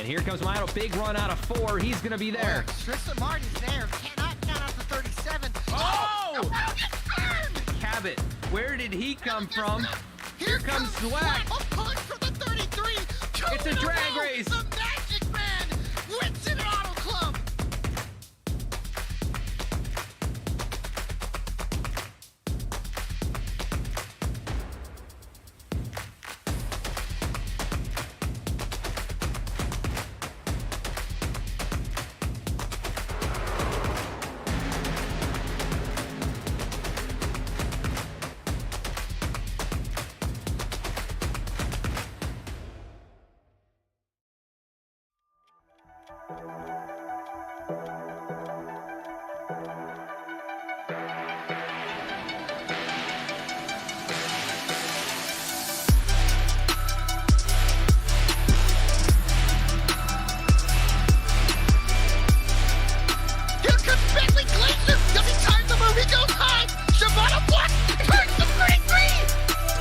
here comes Milo. Big run out of 4. He's going to be there. Tristan Martin's there. Cannot count out to 37. Oh! Cabot, where did he come from? Here comes Swag. A push for the 33. It's a drag race. The Magic Man wins an Auto Club.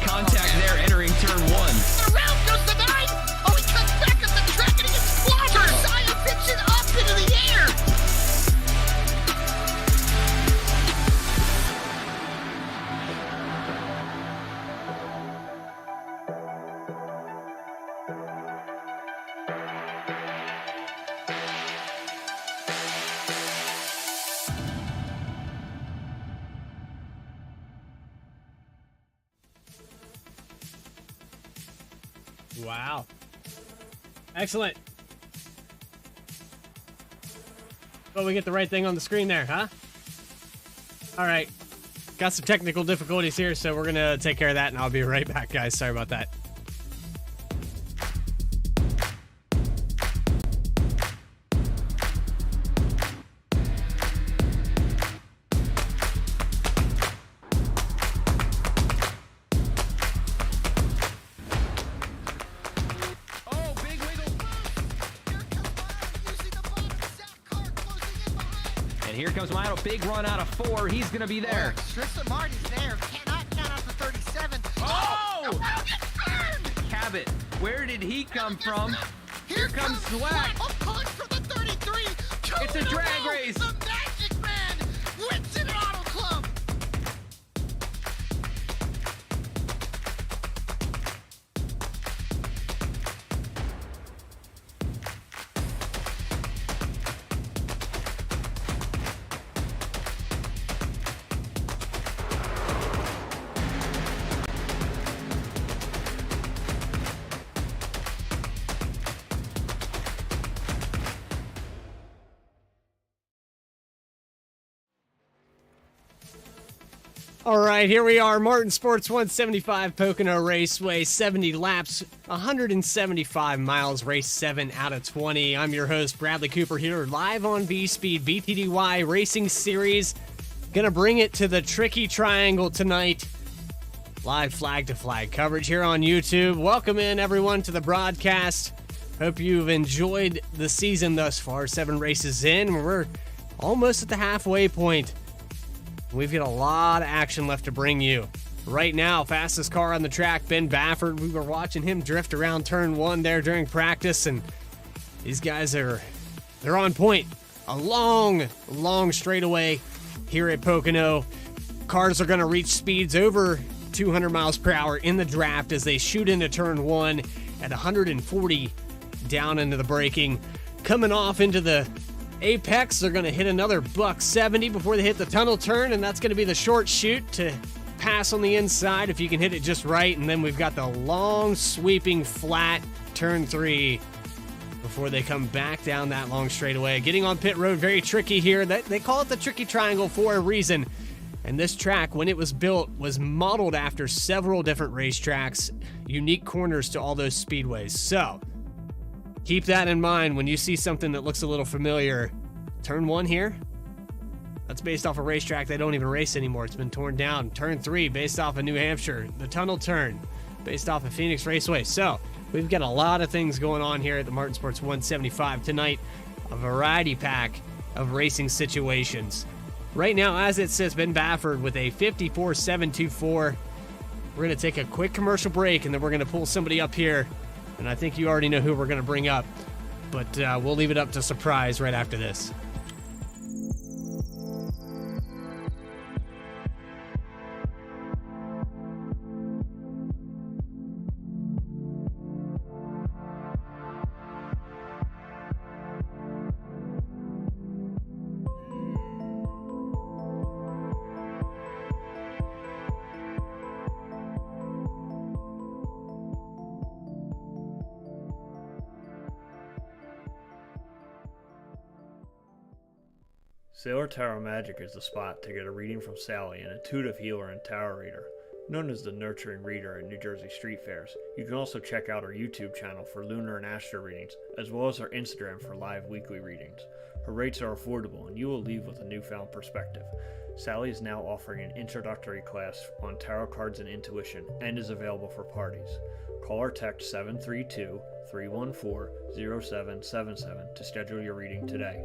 Contact there entering turn 1. Around goes the 9. Oh, he comes back up the track and he explodes. Josiah picks it up into the air. Wow. Excellent. Well, we get the right thing on the screen there, huh? All right. Got some technical difficulties here, so we're going to take care of that, and I'll be right back, guys. Sorry about that. Here comes Milo. Big run out of 4. He's going to be there. Tristan Martin's there. Cannot count out to 37. Oh! Cabot, where did he come from? Here comes Swag. A push for the 33. It's a drag race. The Magic Man wins an Auto Club. All right, here we are, Martin Sports 175 Pocono Raceway, 70 laps, 175 miles, race 7 out of 20. I'm your host, Bradley Cooper, here live on VSPEED, BTDY Racing Series. Gonna bring it to the Tricky Triangle tonight. Live flag-to-flag coverage here on YouTube. Welcome in, everyone, to the broadcast. Hope you've enjoyed the season thus far. 7 races in, we're almost at the halfway point. We've got a lot of action left to bring you. Right now, fastest car on the track, Ben Baffert. We were watching him drift around turn 1 there during practice, and these guys they're on point. A long straightaway here at Pocono. Cars are going to reach speeds over 200 miles per hour in the draft as they shoot into turn 1 at 140 down into the braking. Coming off into the apex, they're going to hit another $170 before they hit the tunnel turn, and that's going to be the short shoot to pass on the inside if you can hit it just right. And then we've got the long sweeping flat turn 3 before they come back down that long straightaway. Getting on pit road, very tricky here. They call it the Tricky Triangle for a reason. And this track, when it was built, was modeled after several different racetracks, unique corners to all those speedways. So keep that in mind when you see something that looks a little familiar. Turn 1 here, that's based off a racetrack they don't even race anymore. It's been torn down. Turn 3, based off of New Hampshire. The tunnel turn, based off of Phoenix Raceway. So we've got a lot of things going on here at the Martin Sports 175 tonight. A variety pack of racing situations. Right now, as it sits, Ben Baffert with a 54.724. We're going to take a quick commercial break, and then we're going to pull somebody up here. And I think you already know who we're going to bring up. but we'll leave it up to surprise right after this. Sailor Tarot Magic is the spot to get a reading from Sally, an intuitive healer and tarot reader, known as the Nurturing Reader at New Jersey Street Fairs. You can also check out our YouTube channel for lunar and astro readings, as well as our Instagram for live weekly readings. Her rates are affordable, and you will leave with a newfound perspective. Sally is now offering an introductory class on tarot cards and intuition, and is available for parties. Call or text 732-314-0777 to schedule your reading today.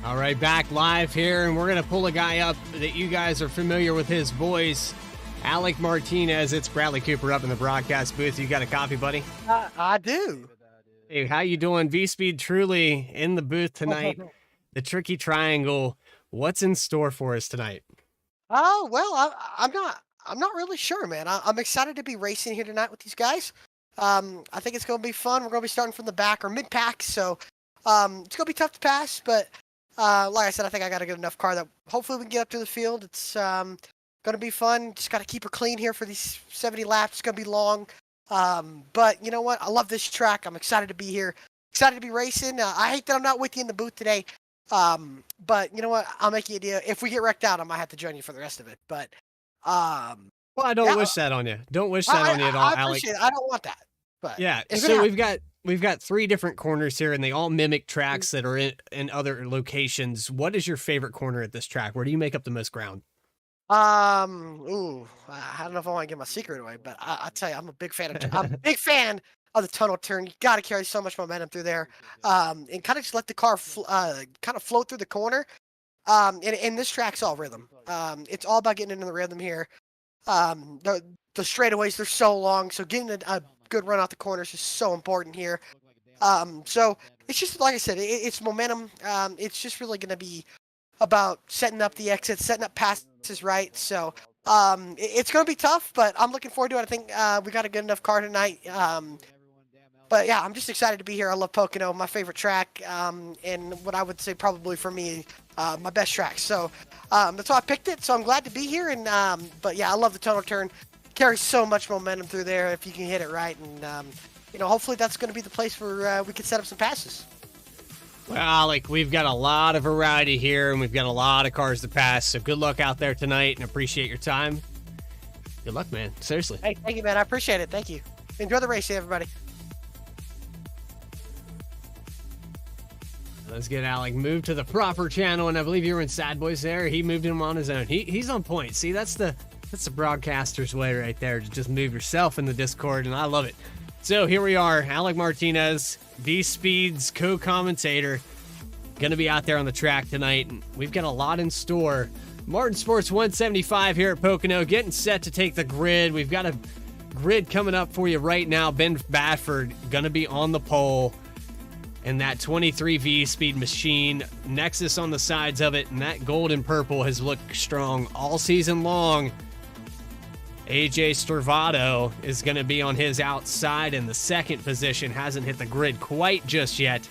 All right, back live here, and we're going to pull a guy up that you guys are familiar with his voice, Alec Martinez. It's Bradley Cooper up in the broadcast booth. You got a copy, buddy? I do. Hey, how you doing? VSPEED truly in the booth tonight. The Tricky Triangle. What's in store for us tonight? Oh, well, I'm not really sure, man. I'm excited to be racing here tonight with these guys. I think it's going to be fun. We're going to be starting from the back or mid-pack, so it's going to be tough to pass, but like I said, I think I got a good enough car that hopefully we can get up to the field. It's going to be fun. Just got to keep her clean here for these 70 laps. It's going to be long. But you know what? I love this track. I'm excited to be here. Excited to be racing. I hate that I'm not with you in the booth today. But you know what? I'll make you a deal. If we get wrecked out, I might have to join you for the rest of it. But well, I don't wish that on you. Don't wish that on you at all, I Alec. appreciate it. I don't want that. But yeah. So we've got 3 different corners here, and they all mimic tracks that are in other locations. What is your favorite corner at this track? Where do you make up the most ground? I don't know if I want to give my secret away, but I tell you, I'm a big fan of the tunnel turn. You got to carry so much momentum through there, and kind of just let the car kind of float through the corner. And this track's all rhythm. It's all about getting into the rhythm here. The straightaways, they're so long, so getting a good run out the corners is so important here. So it's just like I said, it's momentum. It's just really going to be about setting up the exits, setting up passes right. So it's going to be tough, but I'm looking forward to it. I think we got a good enough car tonight. But yeah, I'm just excited to be here. I love Pocono, my favorite track, and what I would say probably for me, my best track. So that's why I picked it. So I'm glad to be here. And but yeah, I love the tunnel turn. Carries so much momentum through there if you can hit it right. And hopefully that's going to be the place where we can set up some passes. Well, like, we've got a lot of variety here, and we've got a lot of cars to pass, so good luck out there tonight, and appreciate your time. Good luck, man. Seriously. Hey, thank you, man. I appreciate it. Thank you. Enjoy the race, everybody. Let's get Alec moved to the proper channel, and I believe you were in Sad Boys there. He moved him on his own. He's on point. See, that's the broadcaster's way right there, to just move yourself in the Discord, and I love it. So here we are, Alec Martinez, VSPEED's co-commentator, going to be out there on the track tonight, and we've got a lot in store. Martin Sports 175 here at Pocono, getting set to take the grid. We've got a grid coming up for you right now. Ben Badford going to be on the pole, and that 23 VSPEED machine, Nexus on the sides of it, and that gold and purple has looked strong all season long. AJ Stravado is going to be on his outside in the second position. Hasn't hit the grid quite just yet.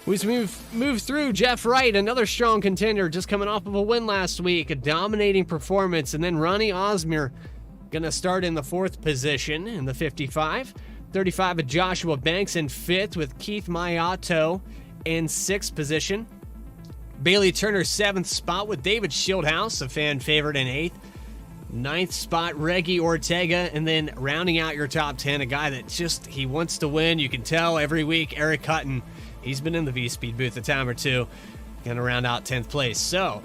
We've moved through Jeff Wright, another strong contender, just coming off of a win last week, a dominating performance. And then Ronnie Osmer going to start in the fourth position in the 55. 35 of Joshua Banks in fifth, with Keith Mayato in sixth position. Bailey Turner, seventh spot, with David Shieldhouse, a fan favorite, in eighth. Ninth spot, Reggie Ortega, and then rounding out your top 10, a guy that he wants to win. You can tell every week, Eric Hutton. He's been in the VSPEED booth a time or two. Going to round out 10th place. So,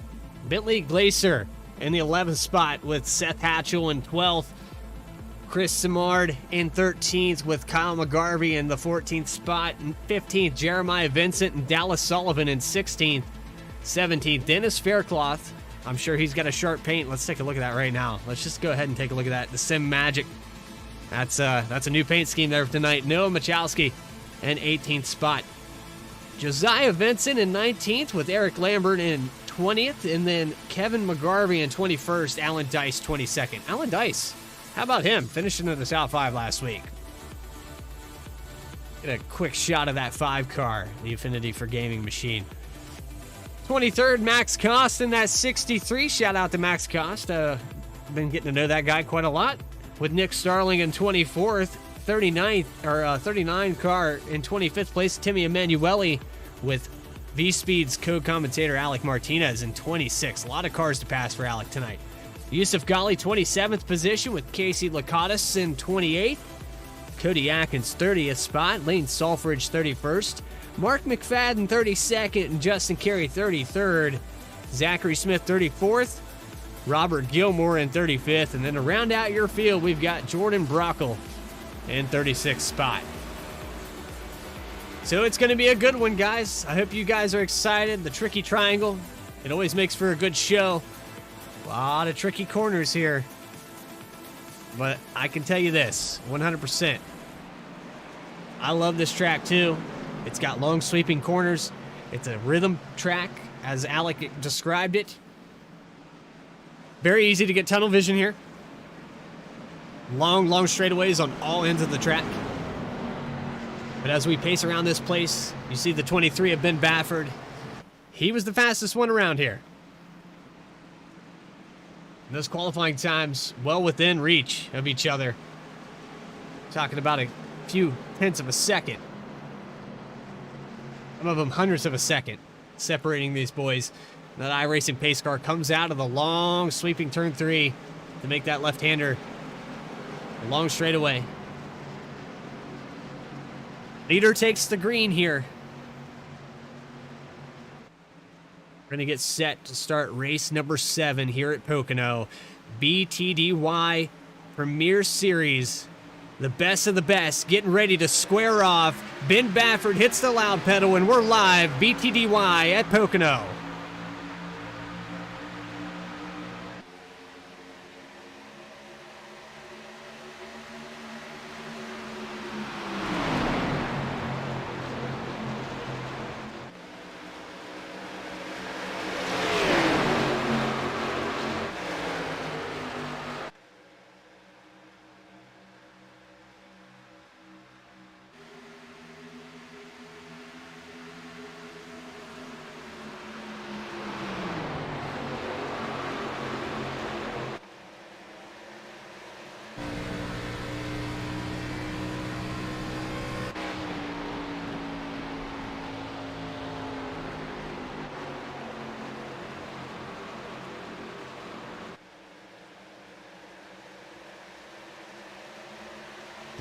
Bentley Glacier in the 11th spot with Seth Hatchell in 12th. Chris Simard in 13th with Kyle McGarvey in the 14th spot. And 15th, Jeremiah Vincent and Dallas Sullivan in 16th. 17th, Dennis Faircloth. I'm sure he's got a sharp paint. Let's take a look at that right now. Let's just go ahead and take a look at that. The Sim Magic. That's a new paint scheme there for tonight. Noah Michalski in 18th spot. Josiah Vincent in 19th with Eric Lambert in 20th. And then Kevin McGarvey in 21st. Alan Dice 22nd. Alan Dice, how about him? Finishing in the top 5 last week. Get a quick shot of that 5 car. The Affinity for Gaming machine. 23rd, Max Cost in that 63. Shout out to Max Cost. Been getting to know that guy quite a lot. With Nick Starling in 24th, 39 car in 25th place. Timmy Emanuele with VSPEED's co-commentator Alec Martinez in 26th. A lot of cars to pass for Alec tonight. Yusuf Ghali, 27th position with Casey Lakatos in 28th. Cody Atkins, 30th spot. Lane Salfridge, 31st. Mark McFadden, 32nd, and Justin Carey, 33rd. Zachary Smith, 34th. Robert Gilmore in 35th. And then to round out your field, we've got Jordan Brockle in 36th spot. So it's going to be a good one, guys. I hope you guys are excited. The Tricky Triangle, it always makes for a good show. A lot of tricky corners here. But I can tell you this, 100%. I love this track too. It's got long sweeping corners. It's a rhythm track, as Alec described it. Very easy to get tunnel vision here. Long straightaways on all ends of the track. But as we pace around this place, you see the 23 of Ben Bafford. He was the fastest one around here. And those qualifying times well within reach of each other. Talking about a few tenths of a second. Some of them hundredths of a second separating these boys. That iRacing pace car comes out of the long sweeping turn 3 to make that left-hander a long straightaway. Leader takes the green here. We're going to get set to start race number 7 here at Pocono. BTDY Premier Series. The best of the best getting ready to square off. Ben Bafford hits the loud pedal, and we're live. BTDY at Pocono.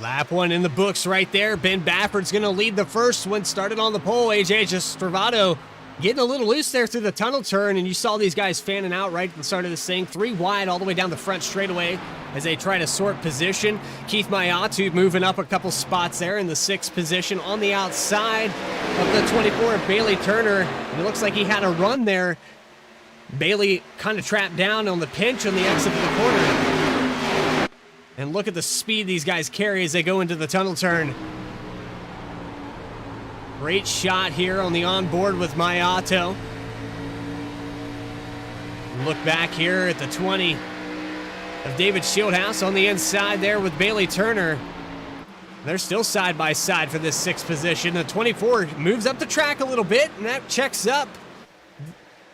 Lap 1 in the books right there. Ben Bafford's going to lead the first one. Started on the pole. AJ Stravado getting a little loose there through the tunnel turn, and you saw these guys fanning out right at the start of this thing. 3 wide all the way down the front straightaway as they try to sort position. Keith Mayatu moving up a couple spots there in the 6th position on the outside of the 24. Bailey Turner, and it looks like he had a run there. Bailey kind of trapped down on the pinch on the exit of the corner. And look at the speed these guys carry as they go into the tunnel turn. Great shot here on the onboard with Mayato. Look back here at the 20 of David Shieldhouse on the inside there with Bailey Turner. They're still side by side for this 6th position. The 24 moves up the track a little bit, and that checks up.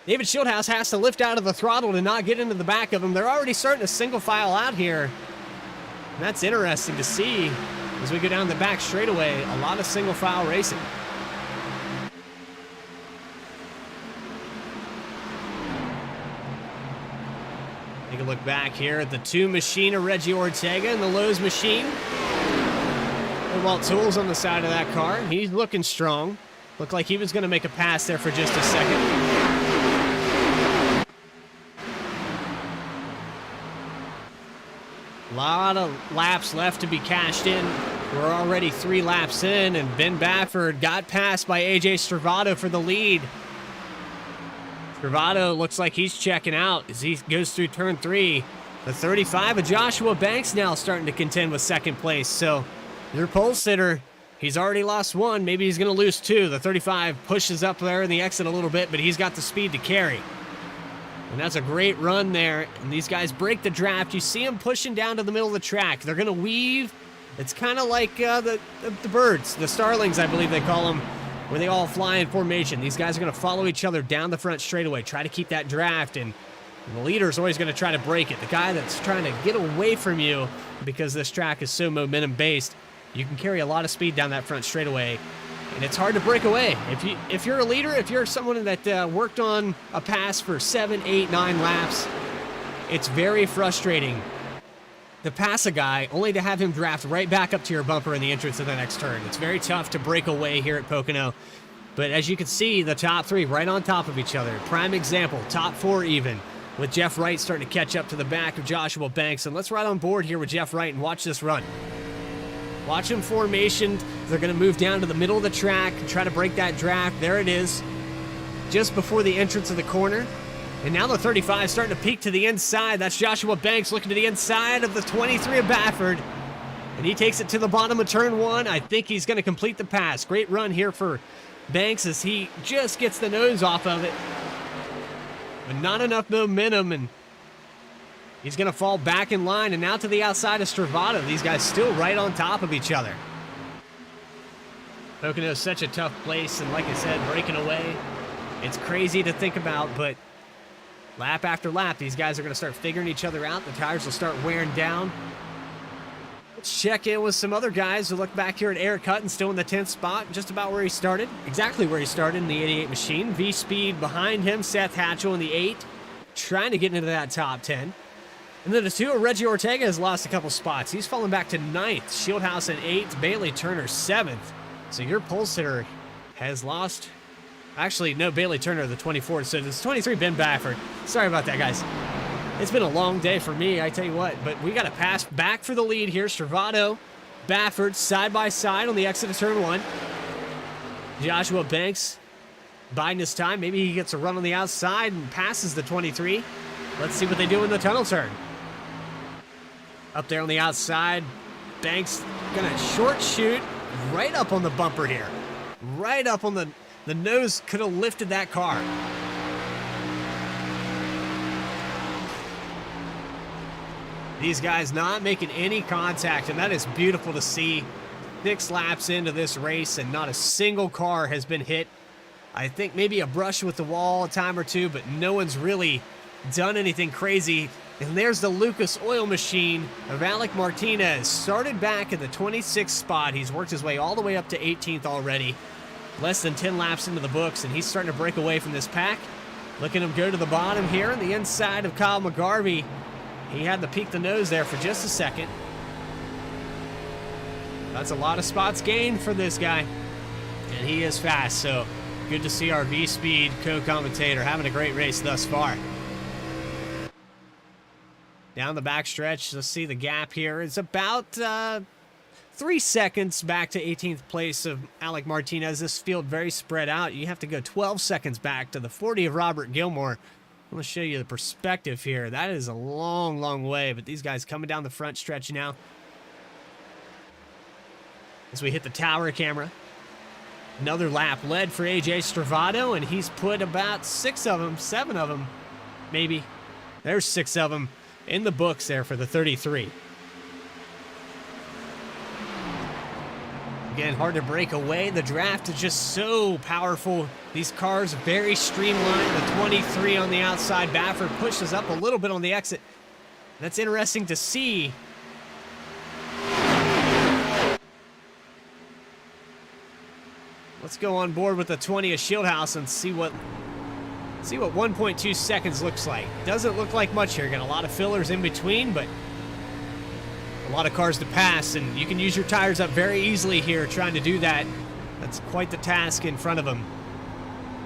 David Shieldhouse has to lift out of the throttle to not get into the back of him. They're already starting to single file out here. And that's interesting to see as we go down the back straightaway. A lot of single file racing. Take a look back here at the 2 machine of Reggie Ortega and the Lowe's machine. And Walt Tools on the side of that car. He's looking strong. Looked like he was going to make a pass there for just a second. A lot of laps left to be cashed in. We're already 3 laps in, and Ben Bafford got passed by AJ Stravado for the lead. Stravado looks like he's checking out as he goes through turn 3. The 35 of Joshua Banks now starting to contend with 2nd place. So your pole sitter, he's already lost 1. Maybe he's going to lose 2. The 35 pushes up there in the exit a little bit, but he's got the speed to carry. And that's a great run there. And these guys break the draft. You see them pushing down to the middle of the track. They're going to weave. It's kind of like the birds, the starlings, I believe they call them, where they all fly in formation. These guys are going to follow each other down the front straightaway, try to keep that draft. And the leader's always going to try to break it. The guy that's trying to get away from you, because this track is so momentum-based, you can carry a lot of speed down that front straightaway. And it's hard to break away. If you're a leader, if you're someone that worked on a pass for 7, 8, 9 laps, it's very frustrating to pass a guy only to have him draft right back up to your bumper in the entrance of the next turn. It's very tough to break away here at Pocono. But as you can see, the top 3 right on top of each other. Prime example, top 4 even, with Jeff Wright starting to catch up to the back of Joshua Banks. And let's ride on board here with Jeff Wright and watch this run. Watch them formation. They're going to move down to the middle of the track and try to break that draft. There it is, just before the entrance of the corner. And now the 35 is starting to peek to the inside. That's Joshua Banks looking to the inside of the 23 of Bafford. And he takes it to the bottom of turn 1. I think he's going to complete the pass. Great run here for Banks as he just gets the nose off of it. But not enough momentum, and he's going to fall back in line and now to the outside of Stravado. These guys still right on top of each other. Pocono is such a tough place, and like I said, breaking away, it's crazy to think about, but lap after lap, these guys are going to start figuring each other out. The tires will start wearing down. Let's check in with some other guys who look back here at Eric Hutton, still in the 10th spot, just about where he started. Exactly where he started in the 88 machine. VSPEED behind him, Seth Hatchell in the 8, trying to get into that top 10. And then the 2, Reggie Ortega has lost a couple spots. He's fallen back to 9th. Shieldhouse at 8th. Bailey Turner 7th. So your pole sitter has lost. Actually, no, Bailey Turner, the 24. So it's 23, Ben Bafford. Sorry about that, guys. It's been a long day for me, I tell you what. But we got to pass back for the lead here. Stravado, Bafford, side by side on the exit of turn 1. Joshua Banks biding his time. Maybe he gets a run on the outside and passes the 23. Let's see what they do in the tunnel turn. Up there on the outside, Banks gonna short shoot right up on the bumper here. Right up on the nose, could have lifted that car. These guys not making any contact, and that is beautiful to see. 6 laps into this race, and not a single car has been hit. I think maybe a brush with the wall a time or two, but no one's really done anything crazy. And there's the Lucas Oil Machine of Alec Martinez. Started back in the 26th spot. He's worked his way all the way up to 18th already. Less than 10 laps into the books, and he's starting to break away from this pack. Look at him go to the bottom here on the inside of Kyle McGarvey. He had to peek the nose there for just a second. That's a lot of spots gained for this guy. And he is fast, so good to see our VSPEED co-commentator having a great race thus far. Down the backstretch, let's see the gap here. It's about 3 seconds back to 18th place of Alec Martinez. This field very spread out. You have to go 12 seconds back to the 40 of Robert Gilmore. I'm going to show you the perspective here. That is a long, long way, but these guys coming down the front stretch now. As we hit the tower camera. Another lap led for AJ Stravado, and he's put about 6 of them, 7 of them, maybe. There's 6 of them in the books there for the 33. Again, hard to break away. The draft is just so powerful. These cars very streamlined. The 23 on the outside. Baffert pushes up a little bit on the exit. That's interesting to see. Let's go on board with the 20 of Shieldhouse and see what 1.2 seconds looks like. Doesn't look like much here. Got a lot of fillers in between, but a lot of cars to pass, and you can use your tires up very easily here trying to do that. That's quite the task in front of them.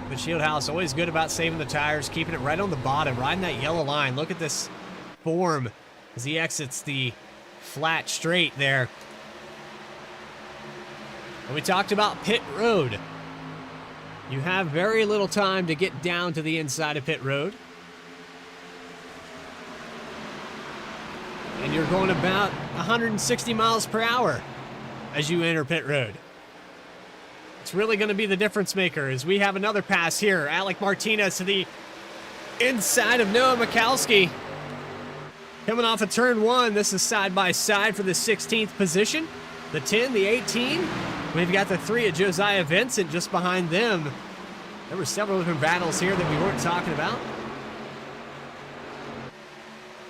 But Shieldhouse always good about saving the tires, keeping it right on the bottom, riding that yellow line. Look at this form as he exits the flat straight there. And we talked about pit road. You have very little time to get down to the inside of pit road. And you're going about 160 miles per hour as you enter pit road. It's really going to be the difference maker as we have another pass here. Alec Martinez to the inside of Noah Michalski. Coming off of turn 1, this is side by side for the 16th position. The 10, the 18. We've got the 3 of Josiah Vincent just behind them. There were several different battles here that we weren't talking about.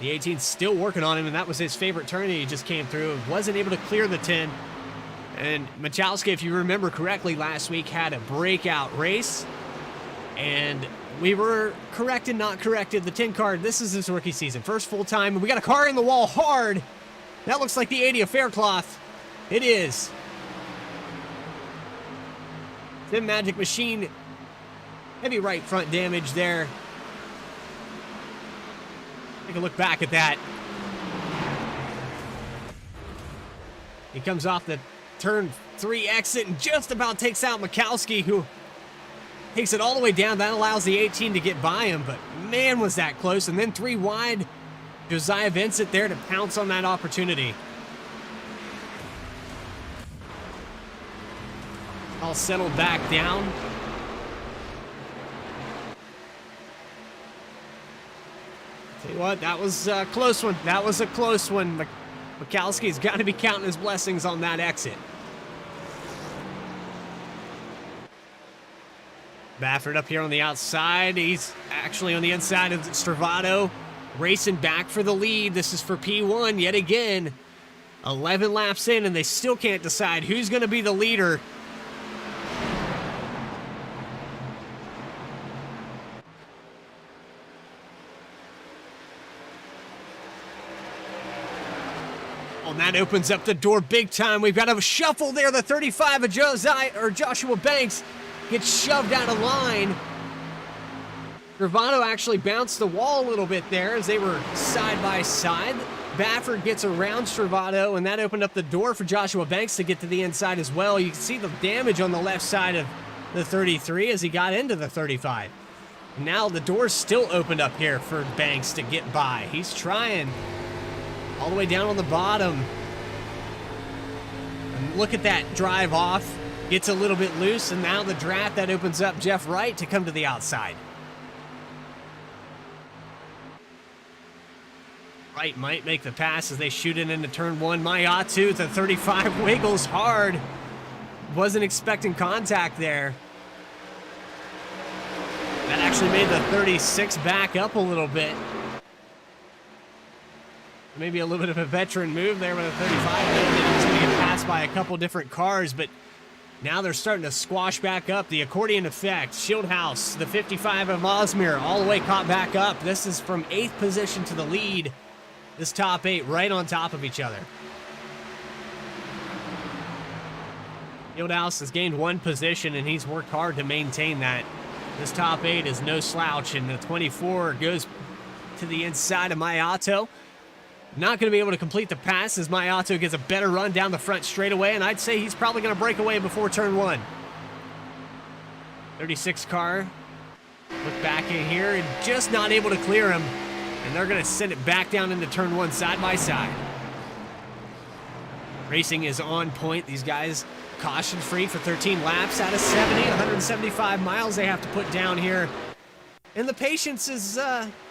The 18's still working on him, and that was his favorite turn that he just came through. Wasn't able to clear the 10. And Michalski, if you remember correctly, last week had a breakout race. And we were corrected, not corrected. The 10 car, this is his rookie season. First full time, and we got a car in the wall hard. That looks like the 80 of Faircloth. It is. The Magic Machine, heavy right front damage there. Take a look back at that. He comes off the turn 3 exit and just about takes out Michalski, who takes it all the way down. That allows the 18 to get by him, but man, was that close. And then 3 wide, Josiah Vincent there to pounce on that opportunity. All settled back down. Tell you what, that was a close one. That was a close one. Michalski's got to be counting his blessings on that exit. Baffert up here on the outside. He's actually on the inside of Stravado, racing back for the lead. This is for P1 yet again. 11 laps in, and they still can't decide who's going to be the leader. And that opens up the door big time. We've got a shuffle there. The 35 of Joshua Banks gets shoved out of line. Stravado actually bounced the wall a little bit there as they were side by side. Baffert gets around Stravado, and that opened up the door for Joshua Banks to get to the inside as well. You can see the damage on the left side of the 33 as he got into the 35. Now the door's still opened up here for Banks to get by. He's trying. All the way down on the bottom. And look at that drive off. Gets a little bit loose, and now the draft that opens up Jeff Wright to come to the outside. Wright might make the pass as they shoot it into turn 1. Mayatu, the 35, wiggles hard. Wasn't expecting contact there. That actually made the 36 back up a little bit. Maybe a little bit of a veteran move there with a 35. He was going to get passed by a couple different cars, but now they're starting to squash back up. The accordion effect. Shieldhouse, the 55 of Osmir, all the way caught back up. This is from 8th position to the lead. This top 8 right on top of each other. Fieldhouse has gained 1 position, and he's worked hard to maintain that. This top 8 is no slouch, and the 24 goes to the inside of Mayato. Not going to be able to complete the pass as Mayato gets a better run down the front straightaway, and I'd say he's probably going to break away before turn 1. 36 car, look back in here, and just not able to clear him, and they're going to send it back down into turn 1 side by side. Racing is on point. These guys caution free for 13 laps out of 70, 175 miles they have to put down here. And the patience is,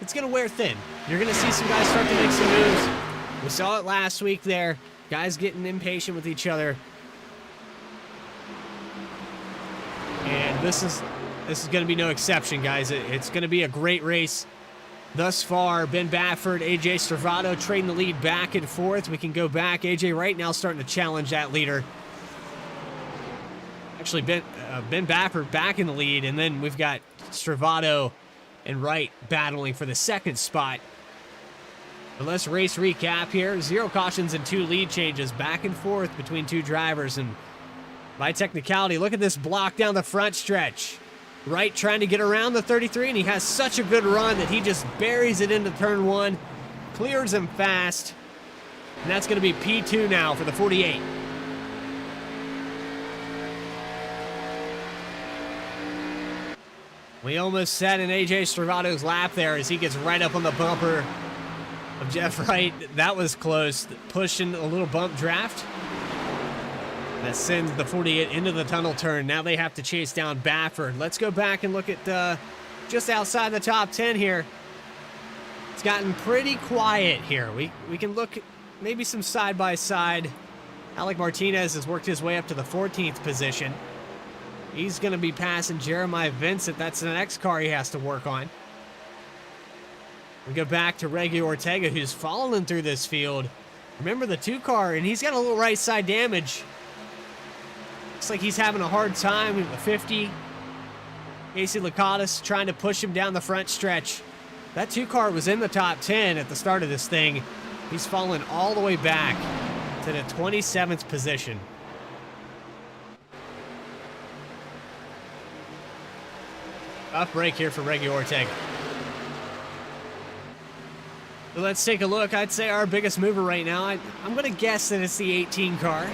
it's going to wear thin. You're going to see some guys start to make some moves. We saw it last week there. Guys getting impatient with each other. And this is going to be no exception, guys. It's going to be a great race. Thus far, Ben Baffert, AJ Stravado trading the lead back and forth. We can go back. AJ right now starting to challenge that leader. Actually, Ben Baffert back in the lead, and then we've got Stravado and Wright battling for the 2nd spot. But let's race recap here. 0 cautions and 2 lead changes back and forth between 2 drivers. And by technicality, look at this block down the front stretch. Wright trying to get around the 33, and he has such a good run that he just buries it into turn 1, clears him fast. And that's going to be P2 now for the 48. We almost set in AJ Stravado's lap there as he gets right up on the bumper of Jeff Wright. That was close, pushing a little bump draft. That sends the 48 into the tunnel turn. Now they have to chase down Baffert. Let's go back and look at just outside the top 10 here. It's gotten pretty quiet here. We can look at maybe some side-by-side. Alec Martinez has worked his way up to the 14th position. He's going to be passing Jeremiah Vincent. That's the next car he has to work on. We go back to Reggie Ortega, who's falling through this field. Remember the 2 car, and he's got a little right side damage. Looks like he's having a hard time with the 50. Casey Lakatos trying to push him down the front stretch. That 2 car was in the top 10 at the start of this thing. He's fallen all the way back to the 27th position. Tough break here for Reggie Ortega. So let's take a look. I'd say our biggest mover right now, I'm going to guess that it's the 18 car.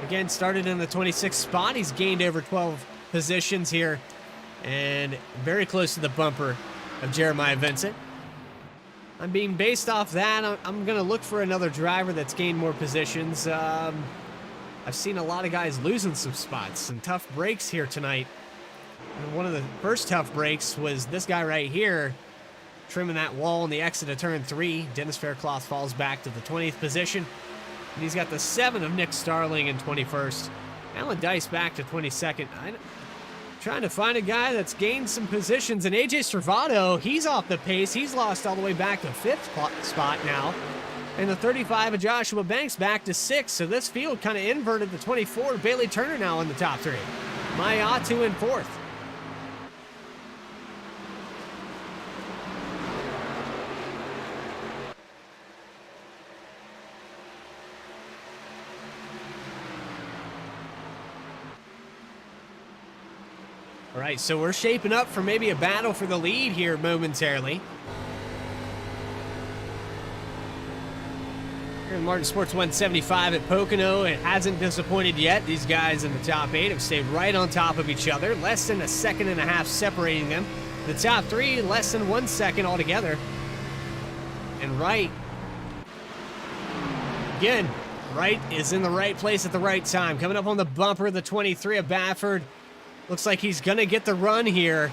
Again, started in the 26th spot. He's gained over 12 positions here and very close to the bumper of Jeremiah Vincent. I'm being based off that. I'm going to look for another driver that's gained more positions. I've seen a lot of guys losing some spots, some tough breaks here tonight. And one of the first tough breaks was this guy right here, trimming that wall in the exit of turn 3. Dennis Faircloth falls back to the 20th position. And he's got the 7 of Nick Starling in 21st. Alan Dice back to 22nd. I'm trying to find a guy that's gained some positions. And AJ Stravado, he's off the pace. He's lost all the way back to 5th spot now. And the 35 of Joshua Banks back to 6th. So this field kind of inverted the 24. Bailey Turner now in the top 3. Mayatu in 4th. All right, so we're shaping up for maybe a battle for the lead here momentarily. Here in Martin Sports 175 at Pocono, it hasn't disappointed yet. These guys in the top 8 have stayed right on top of each other, less than a second and a half separating them. The top 3, less than 1 second altogether. And Wright, again, Wright is in the right place at the right time. Coming up on the bumper, the 23 of Baffert. Looks like he's going to get the run here.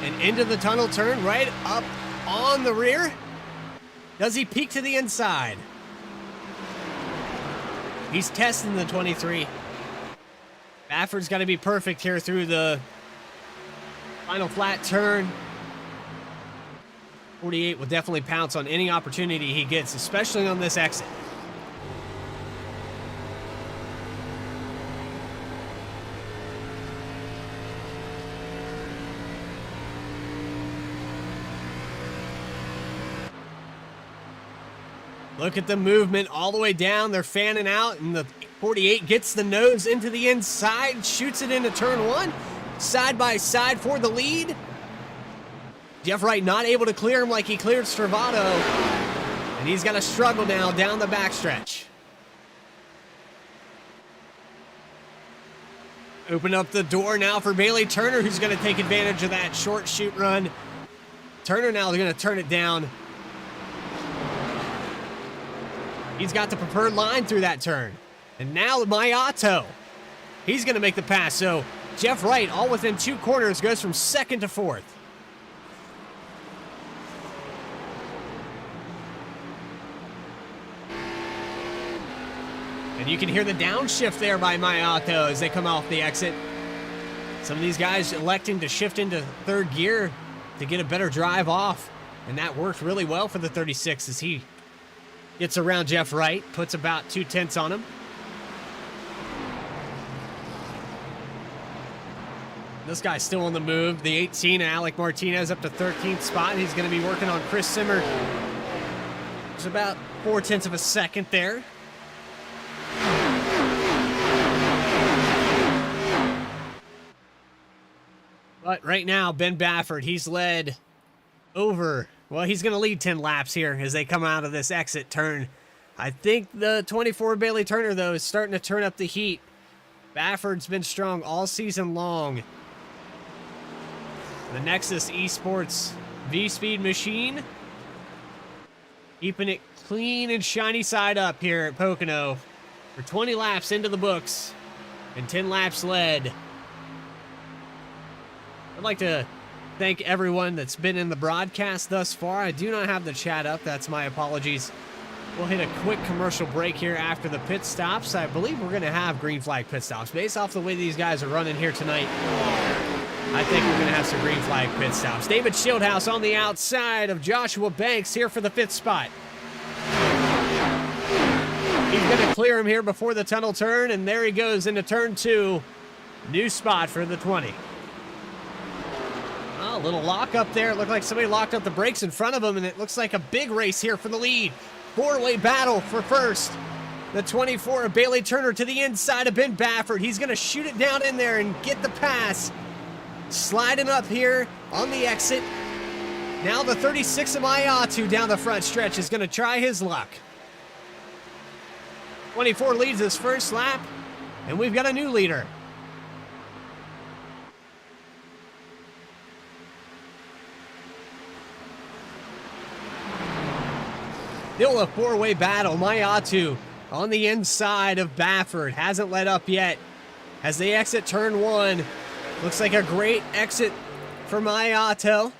And into the tunnel turn, right up on the rear. Does he peek to the inside? He's testing the 23. Baffert's got to be perfect here through the final flat turn. 48 will definitely pounce on any opportunity he gets, especially on this exit. Look at the movement all the way down. They're fanning out, and the 48 gets the nose into the inside, shoots it into turn 1. Side by side for the lead. Jeff Wright not able to clear him like he cleared Stravato. And he's got to struggle now down the backstretch. Open up the door now for Bailey Turner, who's going to take advantage of that short shoot run. Turner now is going to turn it down. He's got the preferred line through that turn. And now Mayato. He's going to make the pass. So Jeff Wright, all within 2 corners, goes from 2nd to 4th. And you can hear the downshift there by Mayato as they come off the exit. Some of these guys electing to shift into 3rd gear to get a better drive off. And that worked really well for the 36 as he gets around Jeff Wright, puts about 2/10 on him. This guy's still on the move. The 18, Alec Martinez, up to 13th spot. He's going to be working on Chris Simmer. There's about 0.4 of a second there. But right now, Ben Baffert, he's led over. Well, he's going to lead 10 laps here as they come out of this exit turn. I think the 24 Bailey Turner, though, is starting to turn up the heat. Baffert's been strong all season long. The Nexus Esports VSPEED machine. Keeping it clean and shiny side up here at Pocono. For 20 laps into the books and 10 laps led. I'd like to thank everyone that's been in the broadcast thus far. I do not have the chat up. That's my apologies. We'll hit a quick commercial break here after the pit stops. I believe we're going to have green flag pit stops. Based off the way these guys are running here tonight, I think we're going to have some green flag pit stops. David Shieldhouse on the outside of Joshua Banks here for the 5th spot. He's going to clear him here before the tunnel turn, and there he goes into turn 2. New spot for the 20. A little lock up there. It looked like somebody locked up the brakes in front of him, and it looks like a big race here for the lead. 4-way battle for first. The 24 of Bailey Turner to the inside of Ben Baffert. He's going to shoot it down in there and get the pass. Sliding up here on the exit. Now the 36 of Mayatu down the front stretch is going to try his luck. 24 leads his first lap, and we've got a new leader. Still a 4-way battle. Mayatu on the inside of Baffert. Hasn't let up yet. As they exit turn 1. Looks like a great exit for Mayato.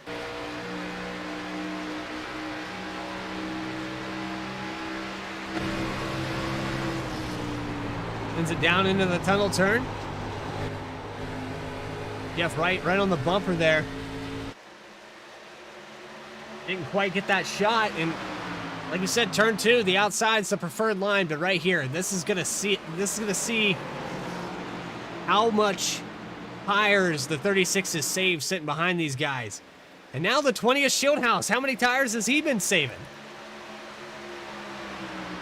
Sends it down into the tunnel turn. Jeff Wright right on the bumper there. Didn't quite get that shot, and like you said, turn 2, the outside's the preferred line, but right here, this is gonna see how much tires the 36 is saved sitting behind these guys. And now the 20th Shieldhouse. How many tires has he been saving?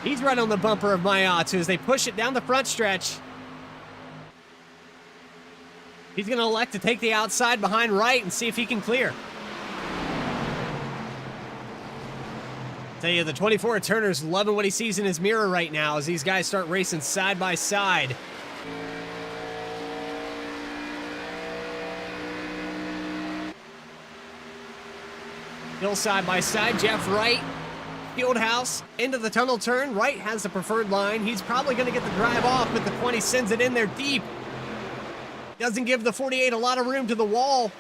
He's right on the bumper of Mayatu as they push it down the front stretch. He's gonna elect to take the outside behind Wright and see if he can clear. Tell you, the 24 Turner's loving what he sees in his mirror right now as these guys start racing side by side. Still side by side, Jeff Wright, Fieldhouse, into the tunnel turn. Wright has the preferred line. He's probably going to get the drive off, but the 20 sends it in there deep. Doesn't give the 48 a lot of room to the wall,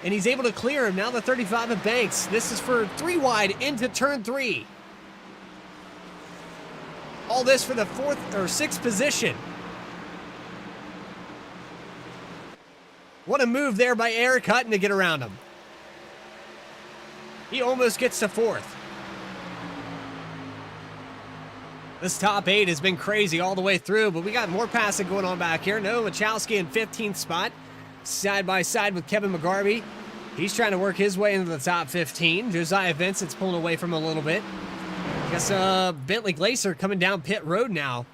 and he's able to clear him. Now the 35 of Banks. This is for 3 wide into turn 3. All this for the 4th or 6th position. What a move there by Eric Hutton to get around him. He almost gets to 4th. This top 8 has been crazy all the way through, but we got more passing going on back here. Noah Wachowski in 15th spot, side by side with Kevin McGarvey. He's trying to work his way into the top 15. Josiah Vincent's pulling away from him a little bit. Guess Bentley Glacier coming down pit road now.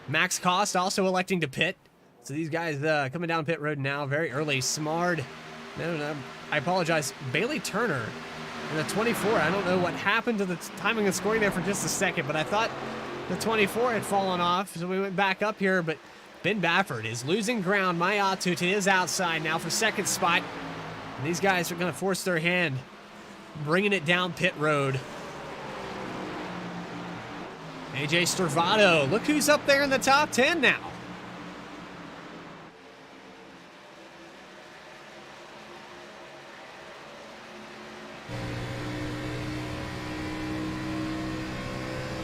Max Cost also electing to pit. So these guys coming down pit road now very early. Smard. No, I apologize. Bailey Turner in the 24. I don't know what happened to the timing and scoring there for just a second, but I thought the 24 had fallen off, so we went back up here, but Ben Baffert is losing ground. Mayatu to his outside now for second spot. And these guys are going to force their hand, bringing it down pit road. AJ Stravado, look who's up there in the top 10 now.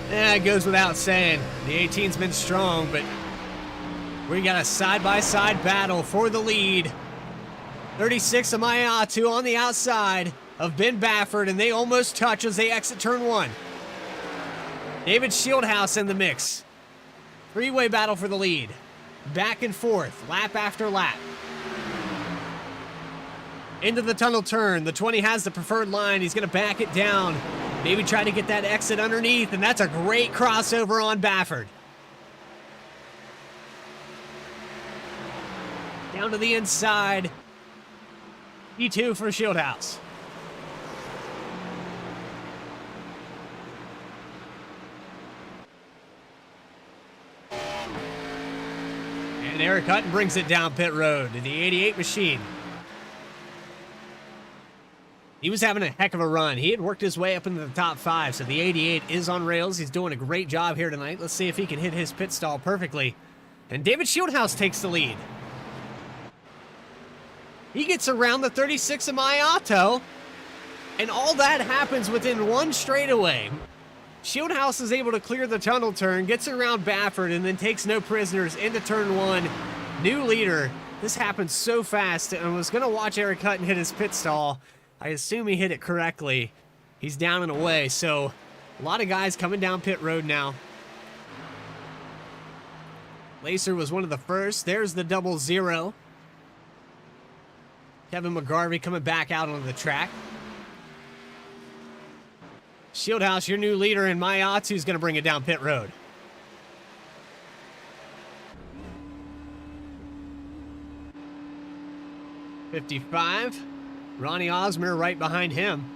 Yeah, it goes without saying. The 18's been strong, but we got a side-by-side battle for the lead. 36 of Mayatu on the outside of Ben Baffert, and they almost touch as they exit turn 1. David Shieldhouse in the mix. Three-way battle for the lead. Back and forth, lap after lap. Into the tunnel turn. The 20 has the preferred line. He's going to back it down. Maybe try to get that exit underneath, and that's a great crossover on Baffert. Down to the inside. E2 for Shieldhouse. And Eric Hutton brings it down pit road to the 88 machine. He was having a heck of a run. He had worked his way up into the top 5, so the 88 is on rails. He's doing a great job here tonight. Let's see if he can hit his pit stall perfectly. And David Shieldhouse takes the lead. He gets around the 36 of Mayatu, and all that happens within one straightaway. Shieldhouse is able to clear the tunnel turn, gets around Baffert, and then takes no prisoners into turn 1. New leader. This happened so fast, and I was going to watch Eric Hutton hit his pit stall. I assume he hit it correctly. He's down and away, so a lot of guys coming down pit road now. Lacer was one of the first. There's the 00. Kevin McGarvey coming back out onto the track. Shieldhouse, your new leader, and Mayatu's going to bring it down pit road. '55. Ronnie Osmer right behind him.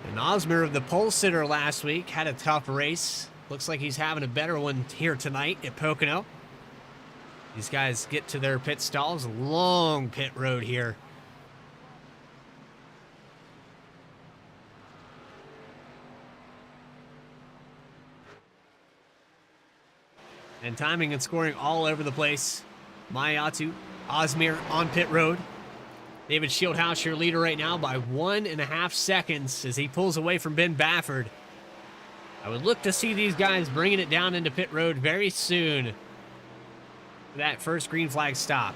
And Osmer of the pole sitter last week had a tough race. Looks like he's having a better one here tonight at Pocono. These guys get to their pit stalls. Long pit road here. And timing and scoring all over the place. Mayatu, Osmer on pit road. David Shieldhouse, your leader right now by 1.5 seconds as he pulls away from Ben Baffert. I would look to see these guys bringing it down into pit road very soon for that first green flag stop.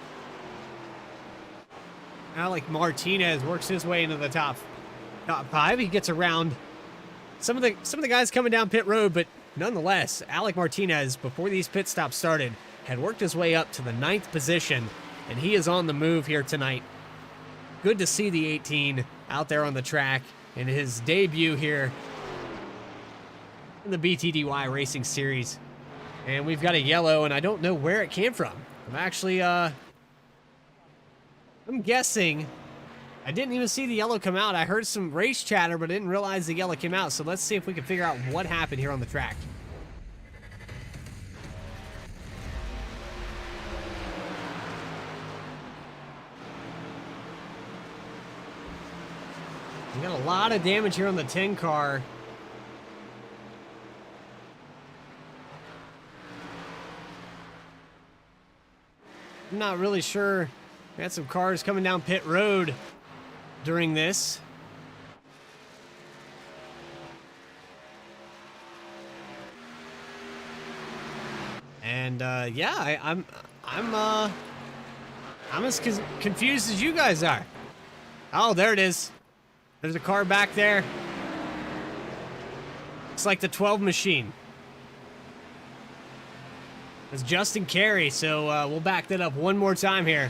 Alec Martinez works his way into the top 5. He gets around some of the guys coming down pit road, but nonetheless, Alec Martinez, before these pit stops started, had worked his way up to the 9th position, and he is on the move here tonight. Good to see the 18 out there on the track in his debut here in the BTDY Racing Series. And we've got a yellow, and I don't know where it came from. I'm actually, I'm guessing. I didn't even see the yellow come out. I heard some race chatter, but I didn't realize the yellow came out. So let's see if we can figure out what happened here on the track. We got a lot of damage here on the 10 car. I'm not really sure. We had some cars coming down pit road during this. And yeah, I'm as confused as you guys are. Oh, there it is. There's a car back there. It's like the 12 machine. It's Justin Carey, so we'll back that up one more time here.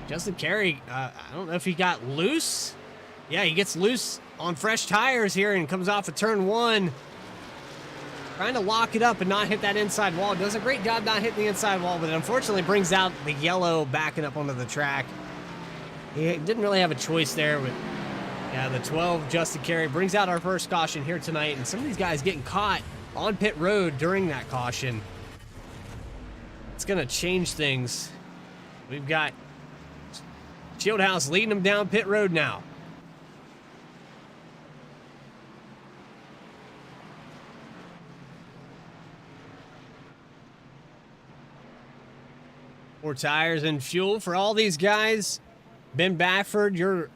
Justin Carey, I don't know if he got loose Yeah, he gets loose on fresh tires here and comes off of turn 1. Trying to lock it up and not hit that inside wall. Does a great job not hitting the inside wall, but it unfortunately brings out the yellow backing up onto the track. He didn't really have a choice there, but yeah, the 12 Justin Carey brings out our first caution here tonight, and some of these guys getting caught on pit road during that caution. It's going to change things. We've got Shieldhouse leading them down pit road now. More tires and fuel for all these guys. Ben Bafford, your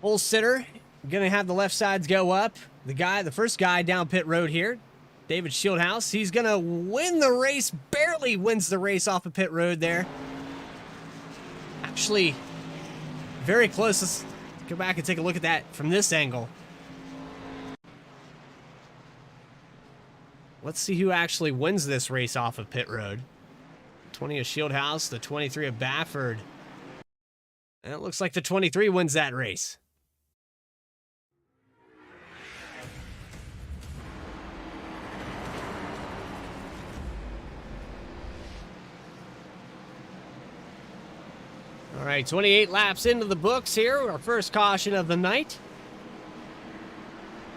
pole sitter, gonna have the left sides go up. The first guy down pit road here, David Shieldhouse, he's gonna win the race, barely wins the race off of pit road there. Actually, very close. Let's go back and take a look at that from this angle. Let's see who actually wins this race off of pit road. 20 of Shieldhouse, the 23 of Bafford. And it looks like the 23 wins that race. All right, 28 laps into the books here. Our first caution of the night.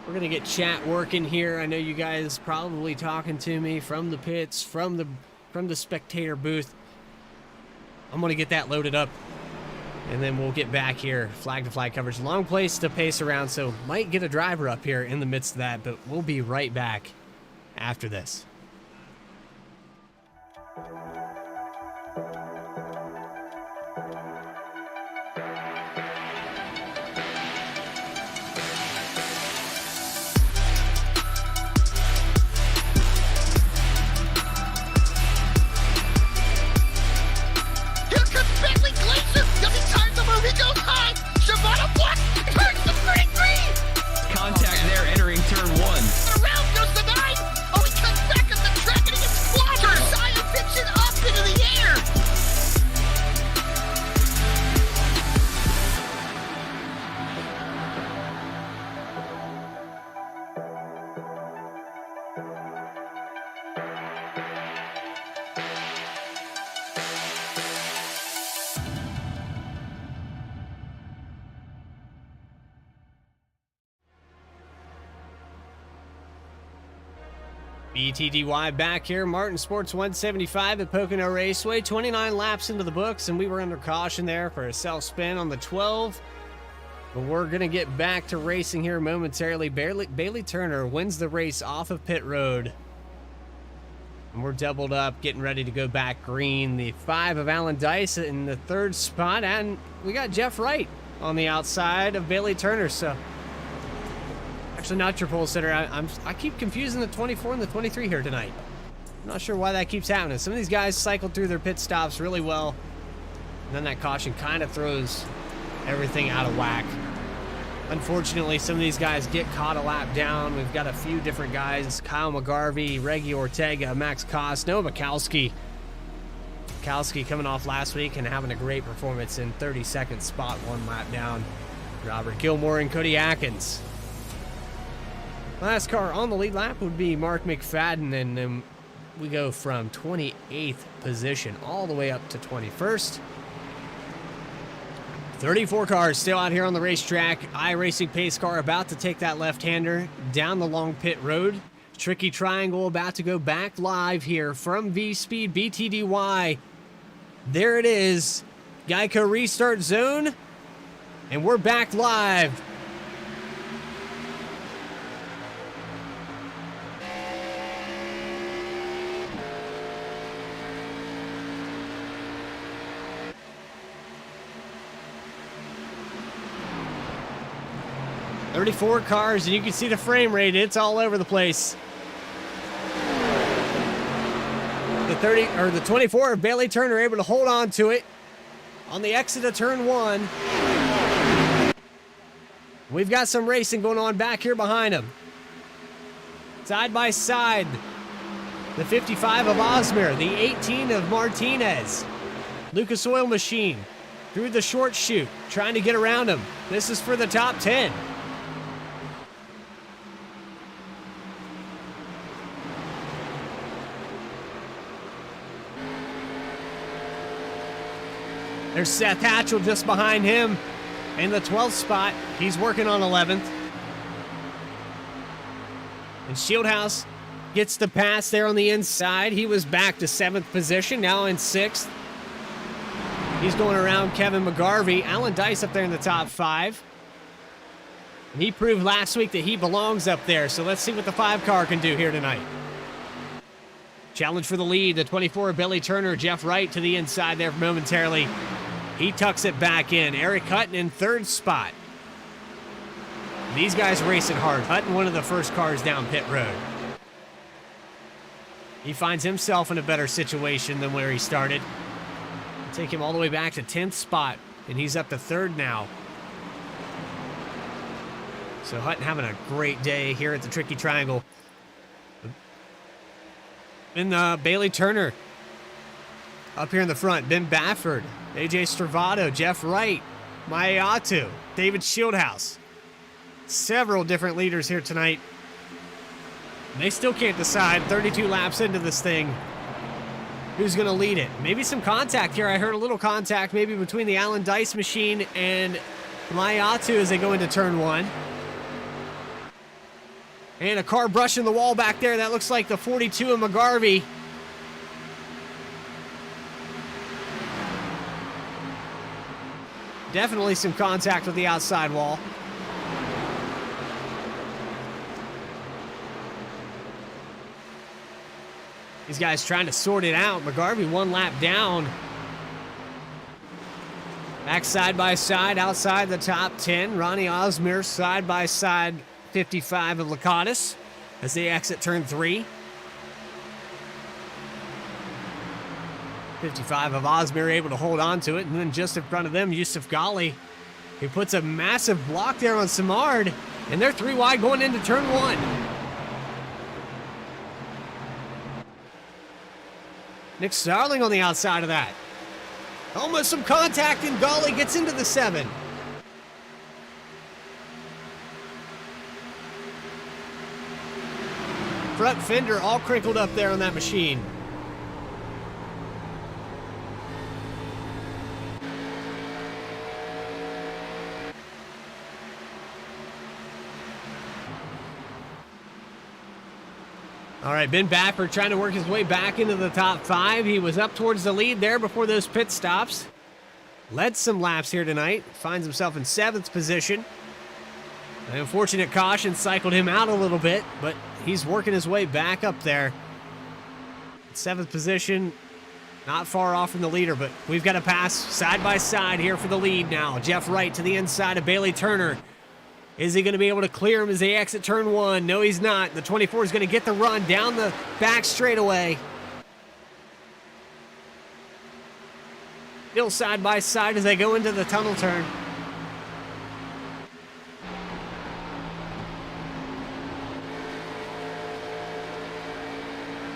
We're going to get chat working here. I know you guys probably talking to me from the pits, from the spectator booth. I'm going to get that loaded up, and then we'll get back here. Flag-to-flag coverage. Long place to pace around, so might get a driver up here in the midst of that, but we'll be right back after this. Contact there entering turn 1. Around goes the 9. Oh, he comes back at the track and he gets clobbered. Zion picks it up into the air. BTDY back here, Martin Sports 175 at Pocono Raceway. 29 laps into the books, and we were under caution there for a self-spin on the 12. But we're going to get back to racing here momentarily. Bailey Turner wins the race off of pit road. And we're doubled up, getting ready to go back green. The 5 of Alan Dice in the 3rd spot, and we got Jeff Wright on the outside of Bailey Turner, so... Actually, not your pole sitter. I keep confusing the 24 and the 23 here tonight. I'm not sure why that keeps happening. Some of these guys cycled through their pit stops really well, and then that caution kind of throws everything out of whack. Unfortunately, some of these guys get caught a lap down. We've got a few different guys: Kyle McGarvey, Reggie Ortega, Max Koss, Noah Bukowski. Bukowski coming off last week and having a great performance in 32nd spot, 1 lap down. Robert Gilmore and Cody Atkins. Last car on the lead lap would be Mark McFadden, and then we go from 28th position all the way up to 21st. 34 cars still out here on the racetrack. iRacing pace car about to take that left-hander down the long pit road. Tricky Triangle about to go back live here from VSPEED BTDY. There it is. Geico restart zone, and we're back live. Thirty-four cars, and you can see the frame rate. It's all over the place. The 24 of Bailey Turner able to hold on to it on the exit of turn 1. We've got some racing going on back here behind him. Side by side, the 55 of Osmer, the 18 of Martinez, Lucas Oil Machine, through the short chute, trying to get around him. This is for the top 10. There's Seth Hatchell just behind him in the 12th spot. He's working on 11th. And Shieldhouse gets the pass there on the inside. He was back to 7th position, now in 6th. He's going around Kevin McGarvey. Alan Dice up there in the top 5. And he proved last week that he belongs up there, so let's see what the 5 car can do here tonight. Challenge for the lead, the 24, Billy Turner, Jeff Wright to the inside there momentarily. He tucks it back in. Eric Hutton in 3rd spot. These guys racing hard. Hutton, one of the first cars down pit road. He finds himself in a better situation than where he started. Take him all the way back to 10th spot, and he's up to 3rd now. So Hutton having a great day here at the Tricky Triangle. And Bailey Turner up here in the front. Ben Bafford, AJ Stravado, Jeff Wright, Mayatu, David Shieldhouse. Several different leaders here tonight. They still can't decide 32 laps into this thing who's going to lead it. Maybe some contact here. I heard a little contact maybe between the Alan Dice machine and Mayatu as they go into turn 1. And a car brushing the wall back there. That looks like the 42 of McGarvey. Definitely some contact with the outside wall. These guys trying to sort it out. McGarvey 1 lap down. Back side by side outside the top 10. Ronnie Osmer side by side 55 of Lakatos as they exit turn 3. 55 of Osmer able to hold on to it. And then just in front of them, Yusuf Ghali. He puts a massive block there on Samard. And they're 3 wide going into turn 1. Nick Starling on the outside of that. Almost some contact, and Ghali gets into the 7. Front fender all crinkled up there on that machine. All right, Ben Bafford trying to work his way back into the top 5. He was up towards the lead there before those pit stops. Led some laps here tonight. Finds himself in 7th position. An unfortunate caution cycled him out a little bit, but he's working his way back up there. 7th position, not far off from the leader, but we've got to pass side by side here for the lead now. Jeff Wright to the inside of Bailey Turner. Is he going to be able to clear him as they exit turn 1? No, he's not. The 24 is going to get the run down the back straightaway. Still side by side as they go into the tunnel turn.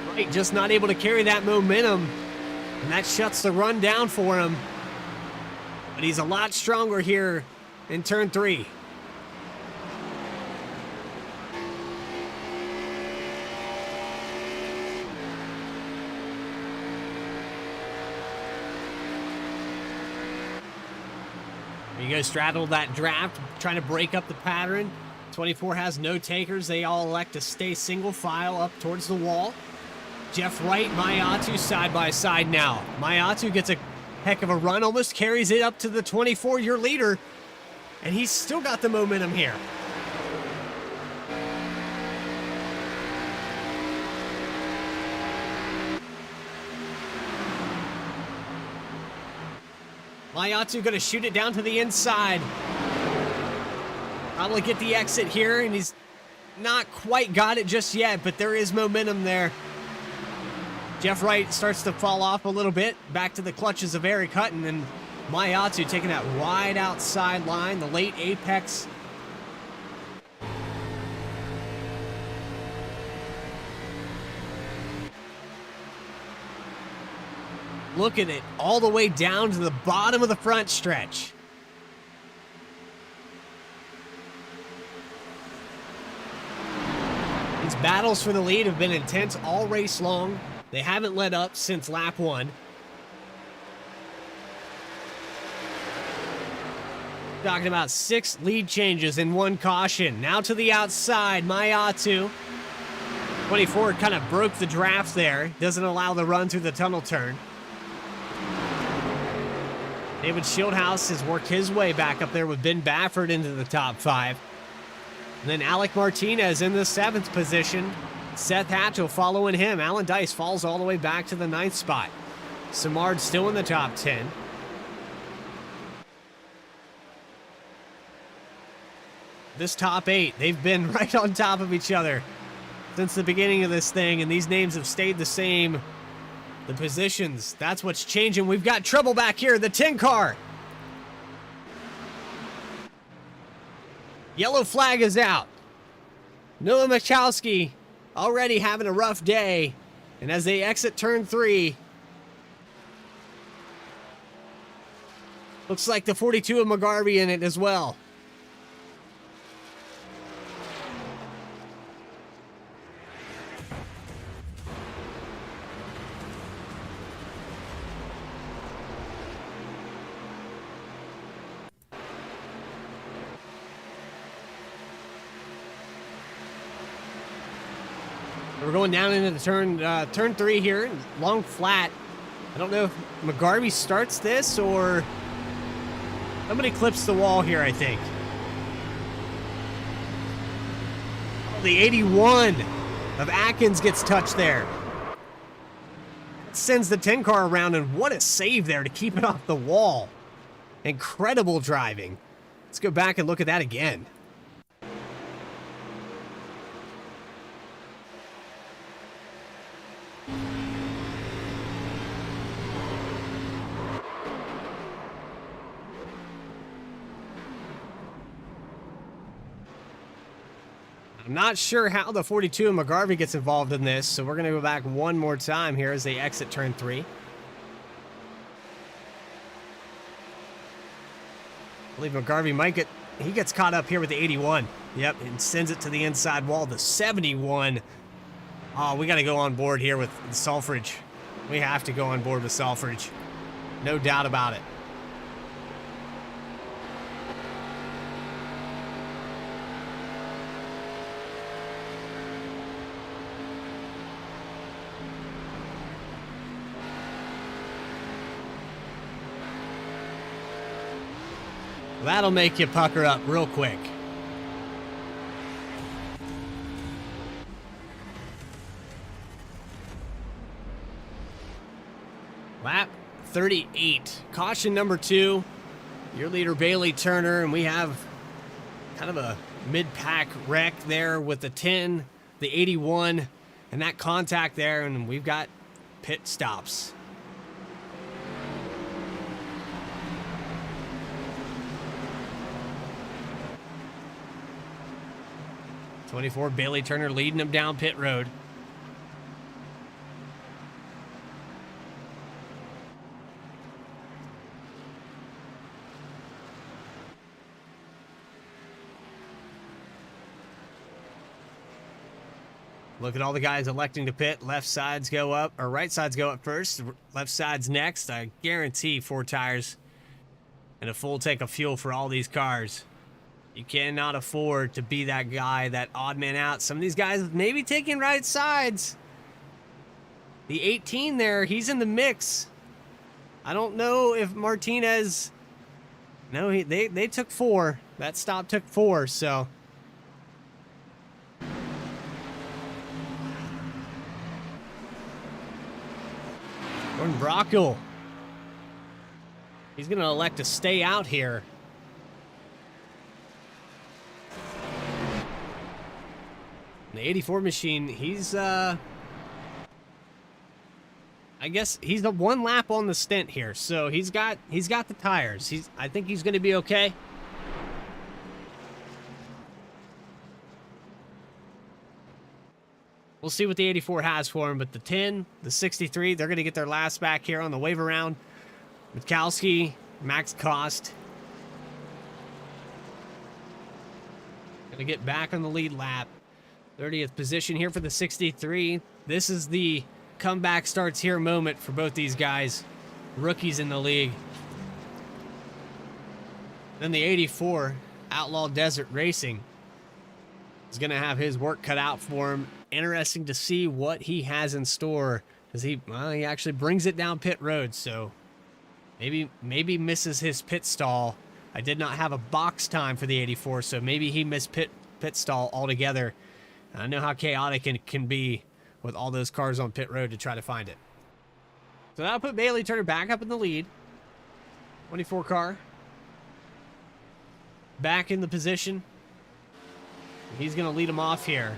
Wright just not able to carry that momentum, and that shuts the run down for him. But he's a lot stronger here in turn 3. You go straddle that draft, trying to break up the pattern. 24 has no takers. They all elect to stay single file up towards the wall. Jeff Wright, Mayatu side by side now. Mayatu gets a heck of a run, almost carries it up to the 24, your leader, and he's still got the momentum here. Mayatu going to shoot it down to the inside. Probably get the exit here, and he's not quite got it just yet, but there is momentum there. Jeff Wright starts to fall off a little bit, back to the clutches of Eric Hutton, and Mayatu taking that wide outside line, the late apex. Look at it, all the way down to the bottom of the front stretch. These battles for the lead have been intense all race long. They haven't let up since lap 1. Talking about 6 lead changes in 1 caution. Now to the outside, Mayatu. 24 kind of broke the draft there. Doesn't allow the run through the tunnel turn. David Shieldhouse has worked his way back up there with Ben Baffert into the top 5. And then Alec Martinez in the 7th position. Seth Hatchell following him. Alan Dice falls all the way back to the 9th spot. Samard still in the top 10. This top 8, they've been right on top of each other since the beginning of this thing, and these names have stayed the same. The positions, that's what's changing. We've got trouble back here, the 10 car. Yellow flag is out. Noah Machowski already having a rough day. And as they exit turn 3, looks like the 42 of McGarvey in it as well. We're going down into the turn 3 here, long flat. I don't know if McGarvey starts this or somebody clips the wall here, I think. Oh, the 81 of Atkins gets touched there. Sends the 10 car around, and what a save there to keep it off the wall. Incredible driving. Let's go back and look at that again. I'm not sure how the 42 and McGarvey gets involved in this, so we're going to go back one more time here as they exit turn 3. I believe McGarvey might he gets caught up here with the 81. Yep, and sends it to the inside wall. The 71. Oh, we got to go on board here with Selfridge. We have to go on board with Selfridge. No doubt about it. That'll make you pucker up real quick. Lap 38. Caution number 2. Your leader, Bailey Turner, and we have kind of a mid-pack wreck there with the 10, the 81, and that contact there, and we've got pit stops. 24, Bailey Turner leading him down pit road. Look at all the guys electing to pit. Left sides go up, or right sides go up first. Left sides next. I guarantee 4 tires and a full tank of fuel for all these cars. You cannot afford to be that guy, that odd man out. Some of these guys may be taking right sides. The 18 there, he's in the mix. I don't know if Martinez... No, they took 4. That stop took 4, so... Gordon Brockel. He's going to elect to stay out here. The 84 machine, he's, I guess he's the 1 lap on the stint here, so he's got the tires. I think he's going to be okay. We'll see what the 84 has for him, but the 10, the 63, they're going to get their last back here on the wave around. Mitkowski, Max Cost. Going to get back on the lead lap. 30th position here for the 63. This is the comeback starts here moment for both these guys. Rookies in the league. Then the 84, Outlaw Desert Racing, is going to have his work cut out for him. Interesting to see what he has in store, because he actually brings it down pit road, so maybe misses his pit stall. I did not have a box time for the 84, so maybe he missed pit stall altogether. I know how chaotic it can be with all those cars on pit road to try to find it. So that'll put Bailey Turner back up in the lead. 24 car. Back in the position. He's going to lead him off here.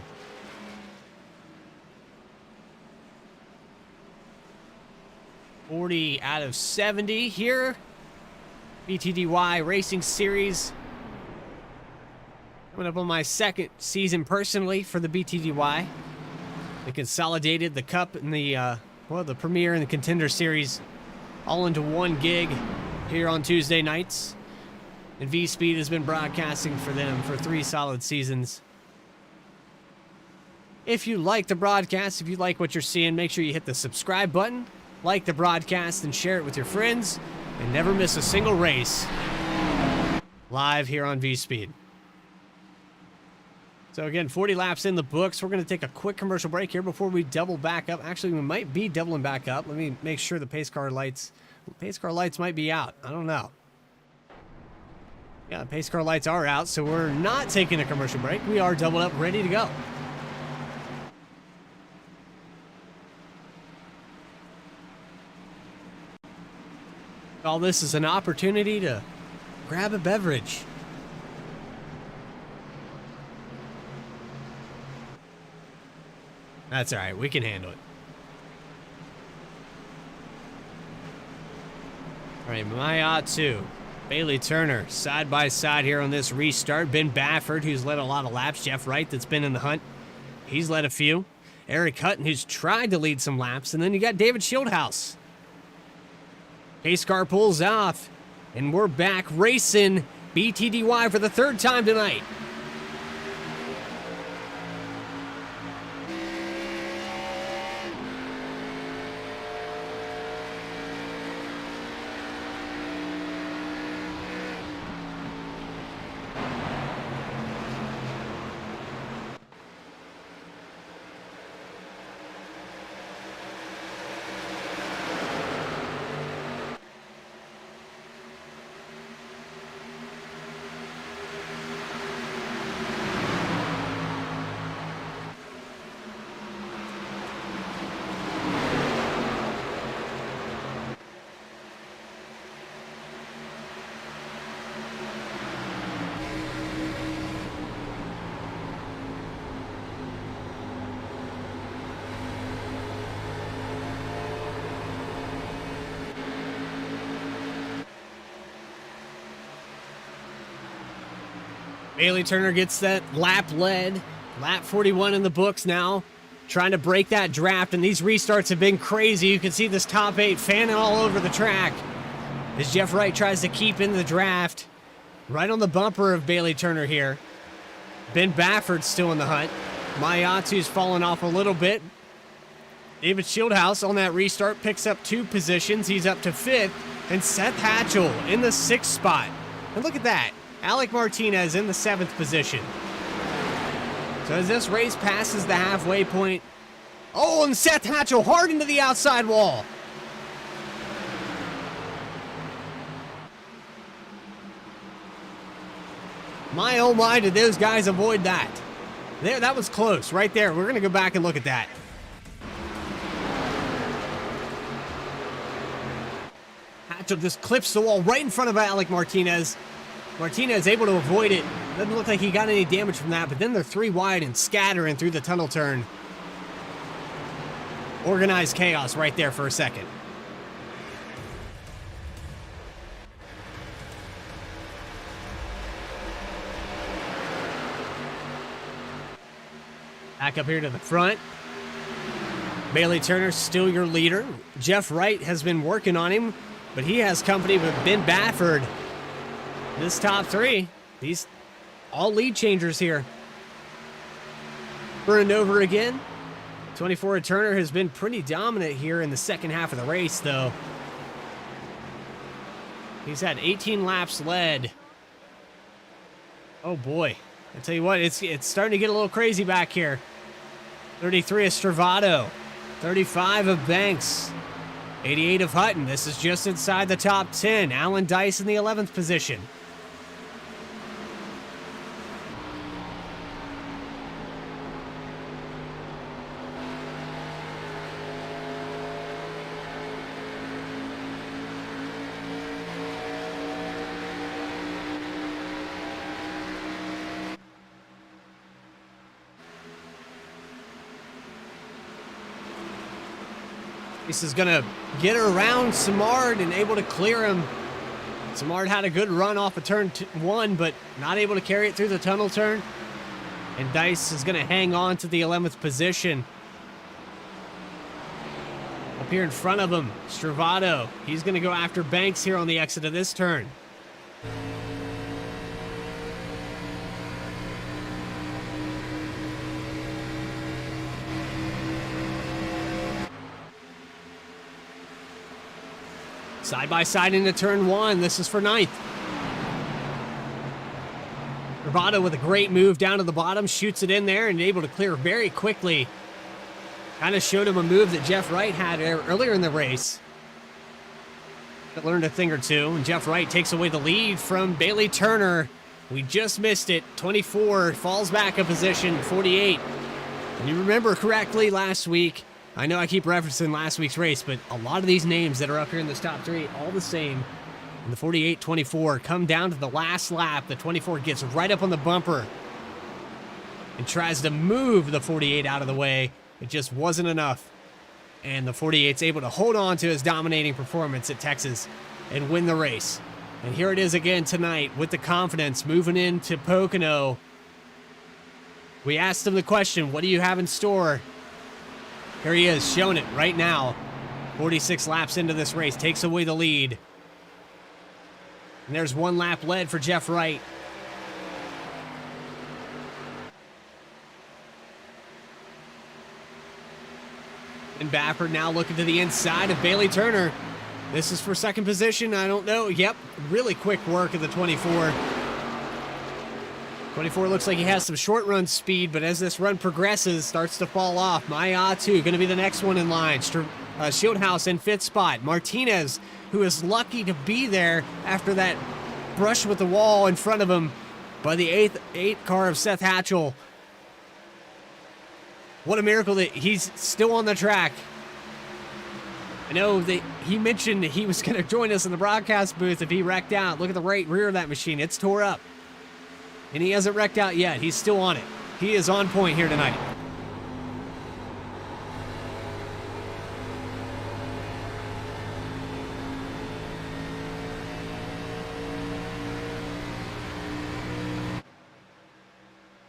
$40 out of 70 here. BTDY Racing Series. Coming up on my second season personally for the BTDY. They consolidated the Cup and the Premier and the Contender Series all into one gig here on Tuesday nights. And VSPEED has been broadcasting for them for 3 solid seasons. If you like the broadcast, if you like what you're seeing, make sure you hit the subscribe button, like the broadcast, and share it with your friends, and never miss a single race live here on VSPEED. So again, 40 laps in the books. We're going to take a quick commercial break here before we double back up. Actually, we might be doubling back up. Let me make sure the pace car lights might be out. I don't know. Yeah, pace car lights are out, so we're not taking a commercial break. We are doubled up, ready to go. All this is an opportunity to grab a beverage. That's all right. We can handle it. All right, Mayatu, Bailey Turner, side by side here on this restart. Ben Baffert, who's led a lot of laps. Jeff Wright, that's been in the hunt. He's led a few. Eric Hutton, who's tried to lead some laps. And then you got David Shieldhouse. Pace car pulls off, and we're back racing BTDY for the 3rd time tonight. Bailey Turner gets that lap led. Lap 41 in the books now. Trying to break that draft, and these restarts have been crazy. You can see this top 8 fanning all over the track as Jeff Wright tries to keep in the draft. Right on the bumper of Bailey Turner here. Ben Baffert's still in the hunt. Mayatu's fallen off a little bit. David Shieldhouse on that restart picks up 2 positions. He's up to 5th. And Seth Hatchell in the 6th spot. And look at that. Alec Martinez in the 7th position. So as this race passes the halfway point. Oh, and Seth Hatchell hard into the outside wall. My oh my, did those guys avoid that. There, that was close right there. We're going to go back and look at that. Hatchell just clips the wall right in front of Alec Martinez. Martinez able to avoid it. Doesn't look like he got any damage from that, but then they're 3 wide and scattering through the tunnel turn. Organized chaos right there for a second. Back up here to the front. Bailey Turner still your leader. Jeff Wright has been working on him, but he has company with Ben Bafford. This top three, these all lead changers here. Burning over again. 24 Turner has been pretty dominant here in the second half of the race, though. He's had 18 laps led. Oh boy. I tell you what, it's starting to get a little crazy back here. 33 of Stravato. 35 of Banks. 88 of Hutton. This is just inside the top 10. Alan Dice in the 11th position. This is going to get around Samard and able to clear him. Samard had a good run off of turn 1, but not able to carry it through the tunnel turn. And Dice is going to hang on to the 11th position. Up here in front of him, Stravato. He's going to go after Banks here on the exit of this turn. Side by side into turn 1. This is for 9th. Stravato with a great move down to the bottom, shoots it in there and able to clear very quickly. Kind of showed him a move that Jeff Wright had earlier in the race. Learned a thing or two, and Jeff Wright takes away the lead from Bailey Turner. We just missed it. 24 falls back a position. 48. And you remember correctly last week, I know I keep referencing last week's race, but a lot of these names that are up here in this top 3, all the same. And the 48-24 come down to the last lap. The 24 gets right up on the bumper and tries to move the 48 out of the way. It just wasn't enough. And the 48's able to hold on to his dominating performance at Texas and win the race. And here it is again tonight with the confidence moving into Pocono. We asked him the question, what do you have in store? Here he is, showing it right now. 46 laps into this race, takes away the lead. And there's 1 lap led for Jeff Wright. And Bafford now looking to the inside of Bailey Turner. This is for second position, I don't know. Yep, really quick work of the 24. 24 looks like he has some short run speed, but as this run progresses, starts to fall off. Mayatu going to be the next one in line. Shieldhouse in 5th spot. Martinez, who is lucky to be there after that brush with the wall in front of him by the 8th car of Seth Hatchell. What a miracle that he's still on the track. I know that he mentioned that he was going to join us in the broadcast booth if he wrecked out. Look at the right rear of that machine. It's tore up. And he hasn't wrecked out yet. He's still on it. He is on point here tonight.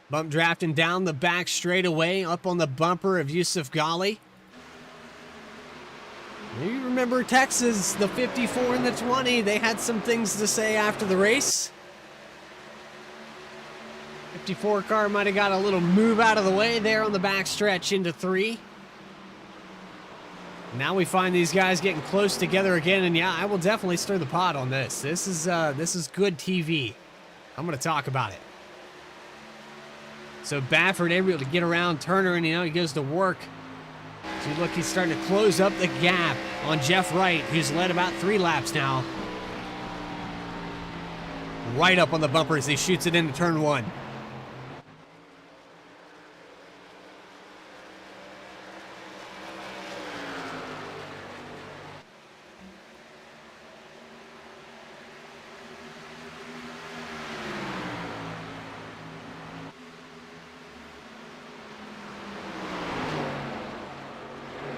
Bump drafting down the back straightaway, up on the bumper of Yusuf Ghali. You remember Texas, the 54 and the 20. They had some things to say after the race. 54 car might have got a little move out of the way there on the back stretch into 3. Now we find these guys getting close together again, and yeah, I will definitely stir the pot on this. This is good TV. I'm going to talk about it. So Bafford able to get around Turner, and he goes to work. So look, he's starting to close up the gap on Jeff Wright, who's led about 3 laps now. Right up on the bumper as he shoots it into turn 1.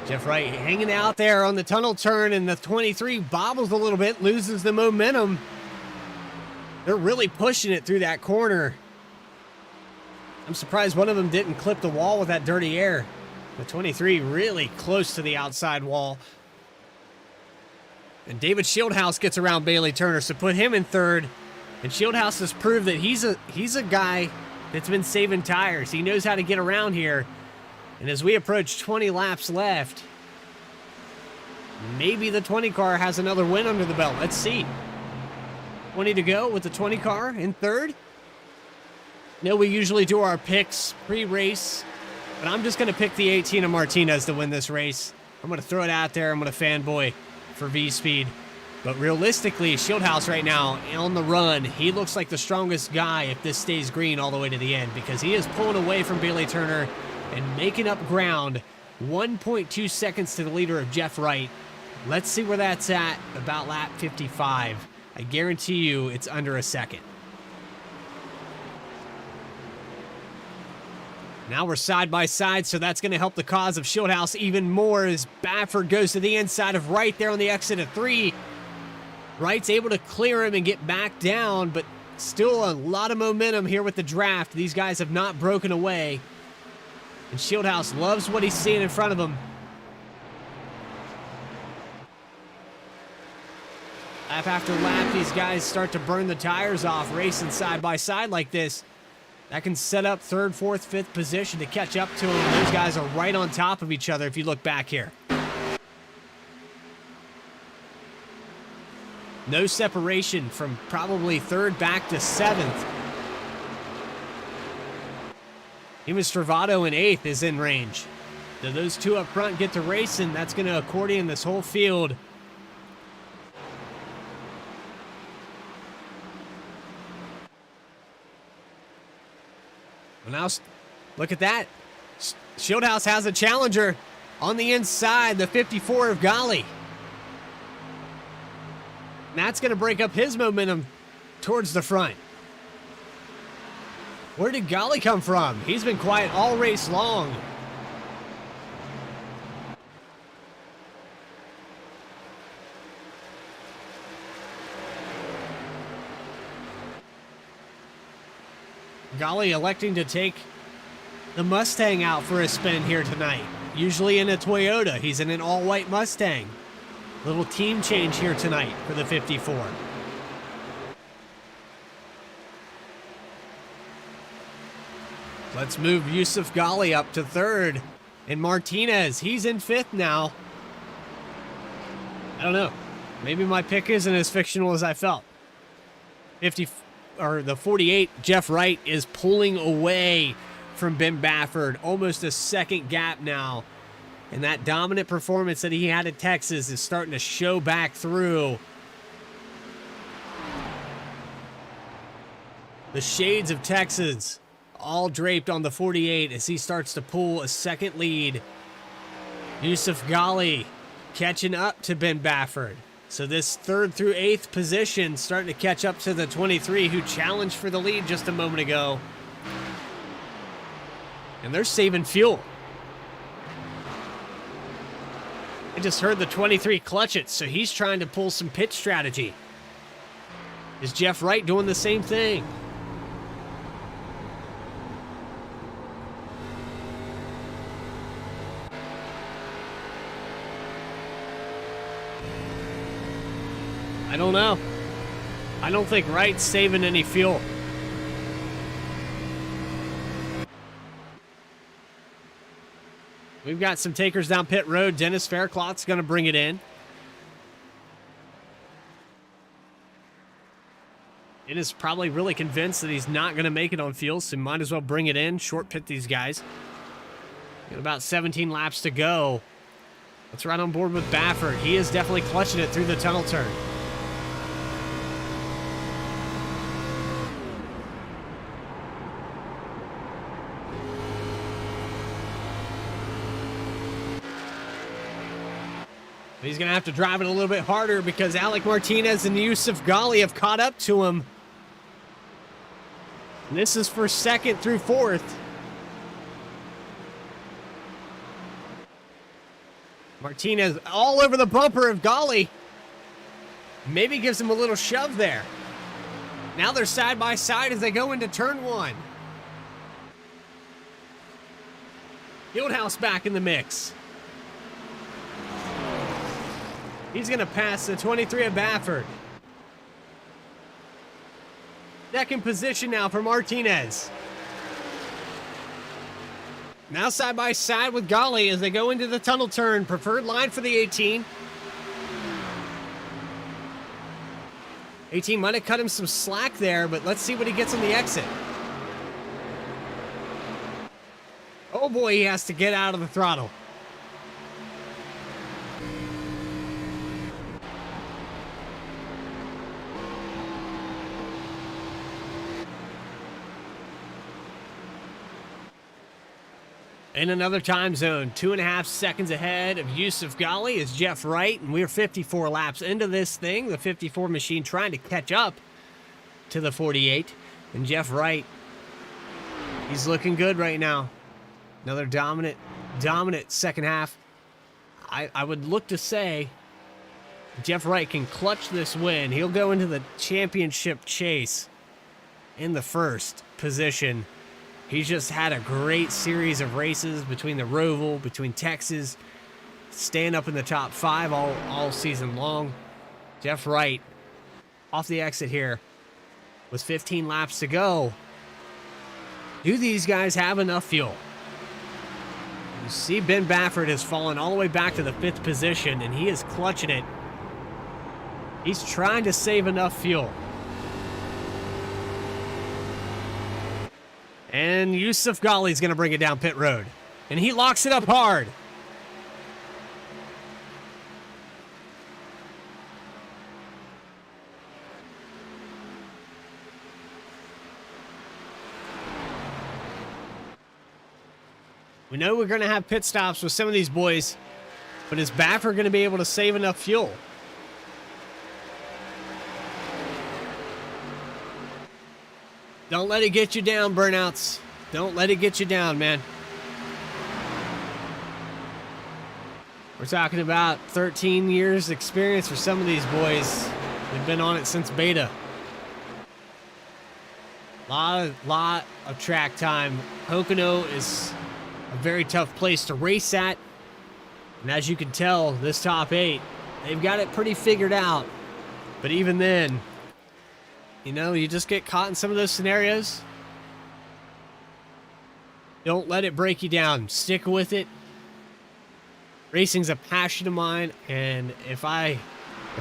Jeff Wright hanging out there on the tunnel turn, and the 23 bobbles a little bit, loses the momentum. They're really pushing it through that corner. I'm surprised one of them didn't clip the wall with that dirty air. The 23 really close to the outside wall. And David Shieldhouse gets around Bailey Turner, so put him in third. And Shieldhouse has proved that he's a guy that's been saving tires. He knows how to get around here. And as we approach 20 laps left, maybe the 20 car has another win under the belt. Let's see. 20 to go with the 20 car in third. No, we usually do our picks pre-race, but I'm just going to pick the 18 of Martinez to win this race. I'm going to throw it out there. I'm going to fanboy for VSPEED. But realistically, Shieldhouse right now on the run, he looks like the strongest guy if this stays green all the way to the end, because he is pulling away from Bailey Turner and making up ground. 1.2 seconds to the leader of Jeff Wright. Let's see where that's at about lap 55. I guarantee you it's under a second. Now we're side by side, so that's going to help the cause of Shieldhouse even more as Baffert goes to the inside of Wright there on the exit of 3. Wright's able to clear him and get back down, but still a lot of momentum here with the draft. These guys have not broken away. And Shieldhouse loves what he's seeing in front of him. Lap after lap, these guys start to burn the tires off, racing side by side like this. That can set up third, fourth, fifth position to catch up to him. Those guys are right on top of each other if you look back here. No separation from probably third back to seventh. Even Stravado in eighth is in range. So those two up front get to racing. That's going to accordion this whole field. Well, now look at that. Shieldhouse has a challenger on the inside, the 54 of Gali. That's going to break up his momentum towards the front. Where did Gali come from? He's been quiet all race long. Gali electing to take the Mustang out for a spin here tonight. Usually in a Toyota, he's in an all-white Mustang. Little team change here tonight for the 54. Let's move Yusuf Gali up to third. And Martinez, he's in fifth now. I don't know. Maybe my pick isn't as fictional as I felt. The 48, Jeff Wright, is pulling away from Ben Baffert. Almost a second gap now. And that dominant performance that he had at Texas is starting to show back through. The shades of Texas all draped on the 48 as he starts to pull a second lead. Yusuf Gali catching up to Ben Baffert. So this third through eighth position starting to catch up to the 23 who challenged for the lead just a moment ago. And they're saving fuel. I just heard the 23 clutch it, so he's trying to pull some pit strategy. Is Jeff Wright doing the same thing? I don't know. I don't think Wright's saving any fuel. We've got some takers down pit road. Dennis Faircloth's going to bring it in. It is probably really convinced that he's not going to make it on fuel, so might as well bring it in. Short pit these guys. Got about 17 laps to go. Let's ride on board with Baffert. He is definitely clutching it through the tunnel turn. He's going to have to drive it a little bit harder because Alec Martinez and Yusuf Gali have caught up to him. And this is for second through fourth. Martinez all over the bumper of Gali. Maybe gives him a little shove there. Now they're side by side as they go into turn one. Fieldhouse back in the mix. He's going to pass the 23 of Baffert. Second position now for Martinez. Now side by side with Golly as they go into the tunnel turn. Preferred line for the 18. 18 might have cut him some slack there, but let's see what he gets on the exit. Oh boy, he has to get out of the throttle. In another time zone, 2.5 seconds ahead of Yusuf Ghali is Jeff Wright, and we're 54 laps into this thing. The 54 machine trying to catch up to the 48, and Jeff Wright, he's looking good right now. Another dominant second half. I would look to say Jeff Wright can clutch this win. He'll go into the championship chase in the first position. He's just had a great series of races between the Roval, between Texas, staying up in the top 5 all season long. Jeff Wright off the exit here with 15 laps to go. Do these guys have enough fuel? You see Ben Baffert has fallen all the way back to the 5th position, and he is clutching it. He's trying to save enough fuel. And Yusuf Ghali's going to bring it down pit road. And he locks it up hard. We know we're going to have pit stops with some of these boys, but is Baffert going to be able to save enough fuel? Don't let it get you down, burnouts. Don't let it get you down, man. We're talking about 13 years experience for some of these boys. They've been on it since beta. Lot of track time. Pocono is a very tough place to race at. And as you can tell, this top 8, they've got it pretty figured out. But even then, you know, you just get caught in some of those scenarios. Don't let it break you down. Stick with it. Racing's a passion of mine, and if I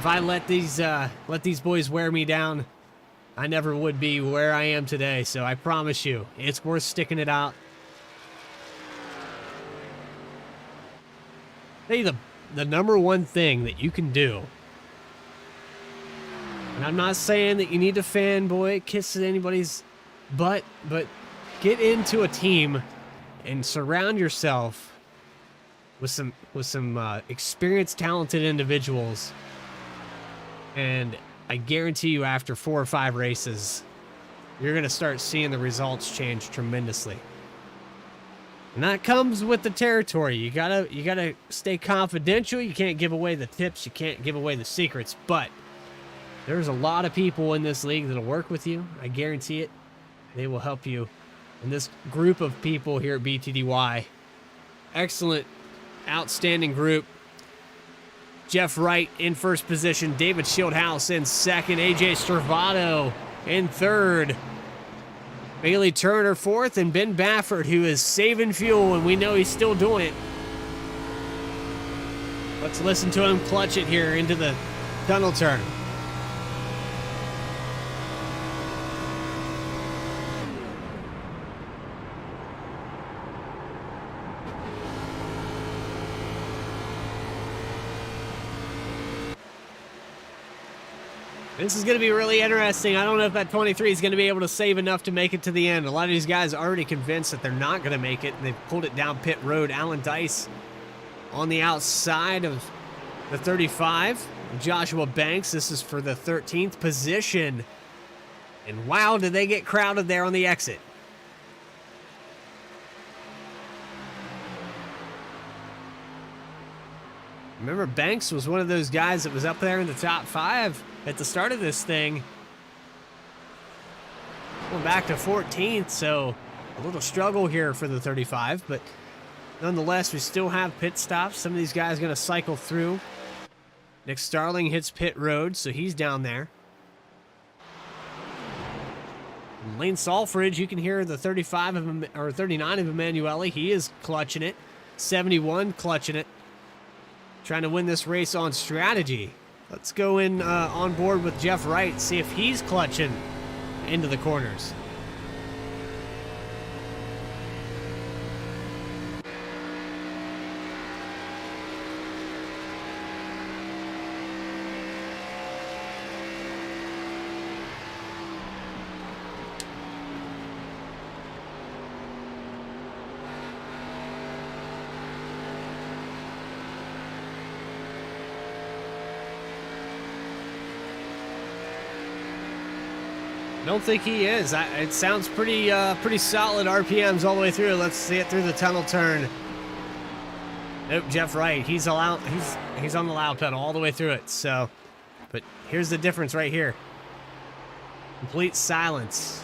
let these boys wear me down, I never would be where I am today. So I promise you, it's worth sticking it out. Hey, the number one thing that you can do, and I'm not saying that you need to fanboy, kiss anybody's butt, but get into a team and surround yourself with some experienced, talented individuals. And I guarantee you, after 4 or 5 races, you're going to start seeing the results change tremendously. And that comes with the territory. You gotta stay confidential. You can't give away the tips. You can't give away the secrets. But there's a lot of people in this league that'll work with you. I guarantee it. They will help you. And this group of people here at BTDY, excellent, outstanding group. Jeff Wright in first position. David Shieldhouse in second. AJ Stravado in third. Bailey Turner fourth. And Ben Baffert, who is saving fuel, and we know he's still doing it. Let's listen to him clutch it here into the tunnel turn. This is going to be really interesting. I don't know if that 23 is going to be able to save enough to make it to the end. A lot of these guys are already convinced that they're not going to make it, and they've pulled it down pit road. Alan Dice on the outside of the 35. Joshua Banks, this is for the 13th position. And wow, did they get crowded there on the exit. Remember, Banks was one of those guys that was up there in the top 5 at the start of this thing. Going back to 14th, so a little struggle here for the 35, but Nonetheless, we still have pit stops. Some of these guys going to cycle through. Nick Starling hits pit road, so he's down there. Lane Salfridge, you can hear the 35 of or 39 of Emanuele. He is clutching it. 71 clutching it. Trying to win this race on strategy. Let's go in on board with Jeff Wright, see if he's clutching into the corners. I don't think he is. It sounds pretty solid RPMs all the way through. Let's see it through the tunnel turn. Nope, Jeff Wright. He's on the loud pedal all the way through it. So, but here's the difference right here. Complete silence.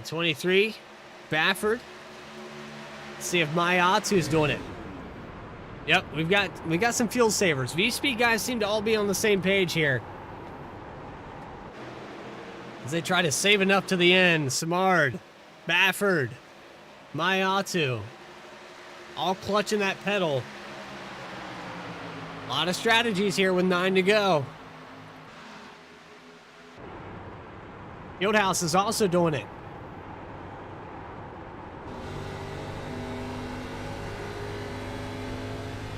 23, Baffert. Let's see if Mayatu's doing it. Yep, we got some fuel savers. VSPEED guys seem to all be on the same page here. As they try to save enough to the end. Samard, Baffert, Mayatu, all clutching that pedal. A lot of strategies here with 9 to go. Fieldhouse is also doing it.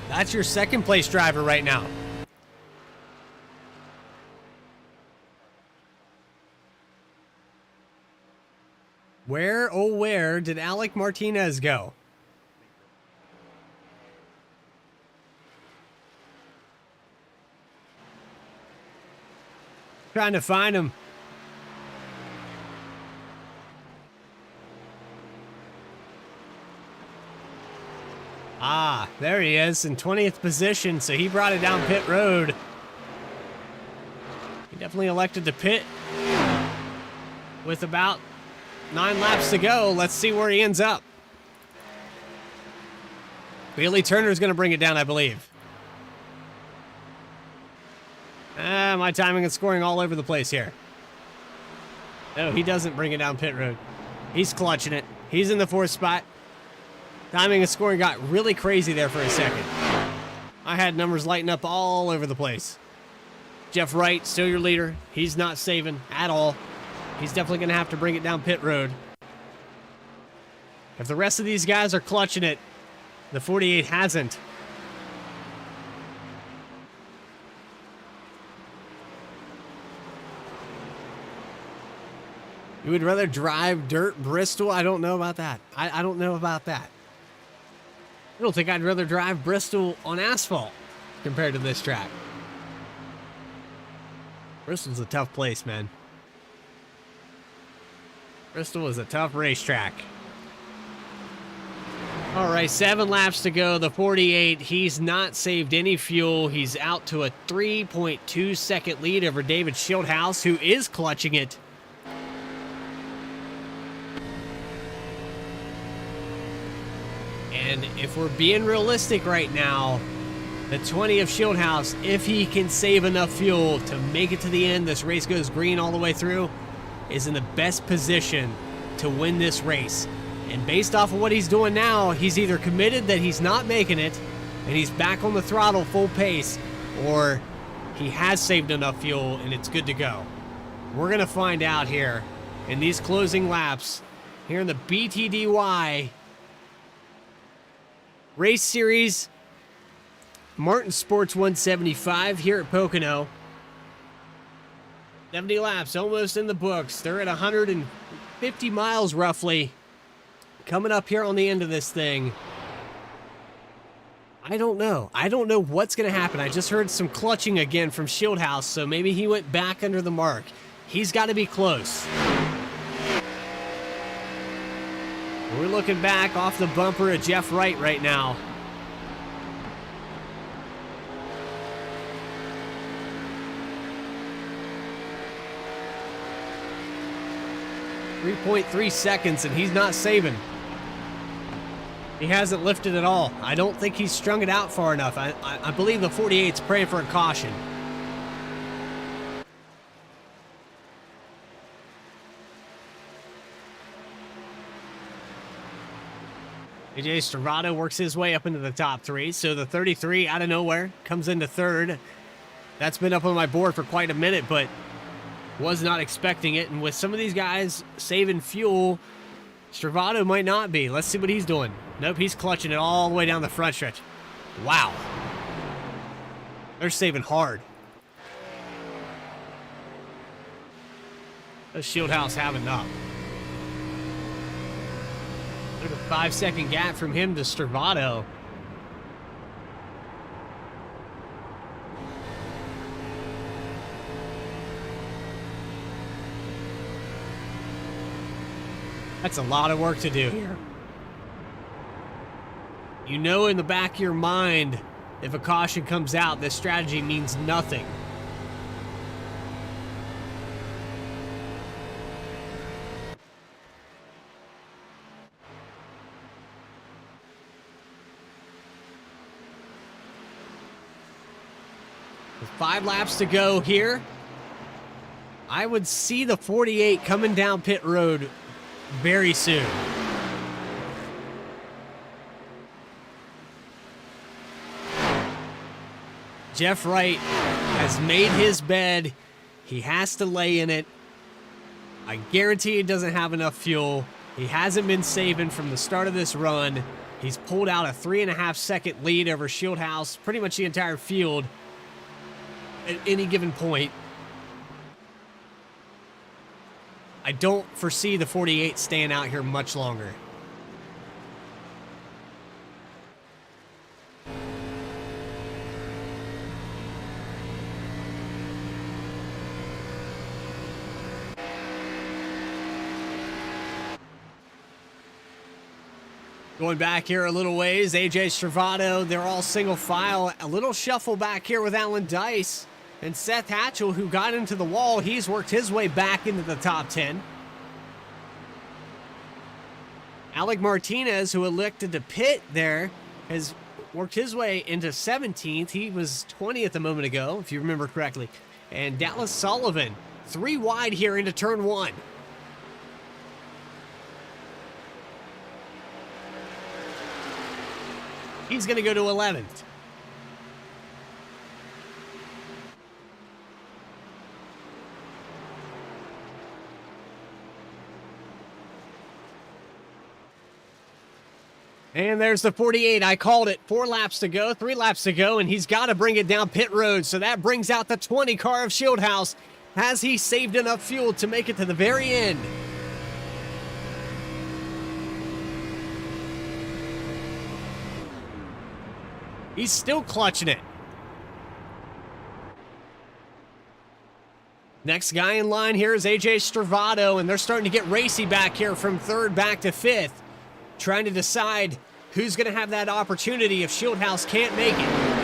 That's your second place driver right now. Where, oh where, did Alec Martinez go? Trying to find him. Ah, there he is in 20th position, so he brought it down pit road. He definitely elected to pit with about 9 laps to go. Let's see where he ends up. Wheelie Turner's going to bring it down, I believe. My timing and scoring all over the place here. No, he doesn't bring it down pit road. He's clutching it. He's in the 4th spot. Timing and scoring got really crazy there for a second. I had numbers lighting up all over the place. Jeff Wright, still your leader. He's not saving at all. He's definitely going to have to bring it down pit road. If the rest of these guys are clutching it, the 48 hasn't. You would rather drive dirt Bristol? I don't know about that. I don't know about that. I don't think I'd rather drive Bristol on asphalt compared to this track. Bristol's a tough place, man. Bristol is a tough racetrack. All right, 7 laps to go. The 48, he's not saved any fuel. He's out to a 3.2 second lead over David Schildhouse, who is clutching it. And if we're being realistic right now, the 20 of Schildhouse, if he can save enough fuel to make it to the end, this race goes green all the way through, is in the best position to win this race. And based off of what he's doing now, he's either committed that he's not making it and he's back on the throttle full pace, or he has saved enough fuel and it's good to go. We're going to find out here in these closing laps here in the BTDY Race Series Martin Sports 175 here at Pocono. 70 laps almost in the books. They're at 150 miles roughly. Coming up here on the end of this thing. I don't know. I don't know what's going to happen. I just heard some clutching again from Schildhouse, so maybe he went back under the mark. He's got to be close. We're looking back off the bumper at Jeff Wright right now. 3.3 seconds, and he's not saving. He hasn't lifted at all. I don't think he's strung it out far enough. I believe the 48's praying for a caution. AJ Stravato works his way up into the top 3, so the 33 out of nowhere comes into 3rd. That's been up on my board for quite a minute, but was not expecting it. And with some of these guys saving fuel, Stravato might not be. Let's see what he's doing. Nope, he's clutching it all the way down the front stretch. Wow. They're saving hard. Does Shieldhouse have enough? There's a 5-second gap from him to Stravato. That's a lot of work to do here. You know in the back of your mind, if a caution comes out, this strategy means nothing. With 5 laps to go here, I would see the 48 coming down pit road very soon. Jeff Wright has made his bed. He has to lay in it. I guarantee he doesn't have enough fuel. He hasn't been saving from the start of this run. He's pulled out a 3.5-second lead over Shieldhouse, pretty much the entire field at any given point. I don't foresee the 48 staying out here much longer. Going back here a little ways, AJ Stravato, they're all single file. A little shuffle back here with Alan Dice. And Seth Hatchell, who got into the wall, he's worked his way back into the top 10. Alec Martinez, who elected to pit there, has worked his way into 17th. He was 20th a moment ago, if you remember correctly. And Dallas Sullivan, 3 wide here into turn 1. He's going to go to 11th. And there's the 48. I called it. 4 laps to go, 3 laps to go, and he's got to bring it down pit road. So that brings out the 20 car of Shieldhouse. Has he saved enough fuel to make it to the very end? He's still clutching it. Next guy in line here is AJ Stravato, and they're starting to get racy back here from 3rd back to 5th. Trying to decide who's going to have that opportunity if Shieldhouse can't make it.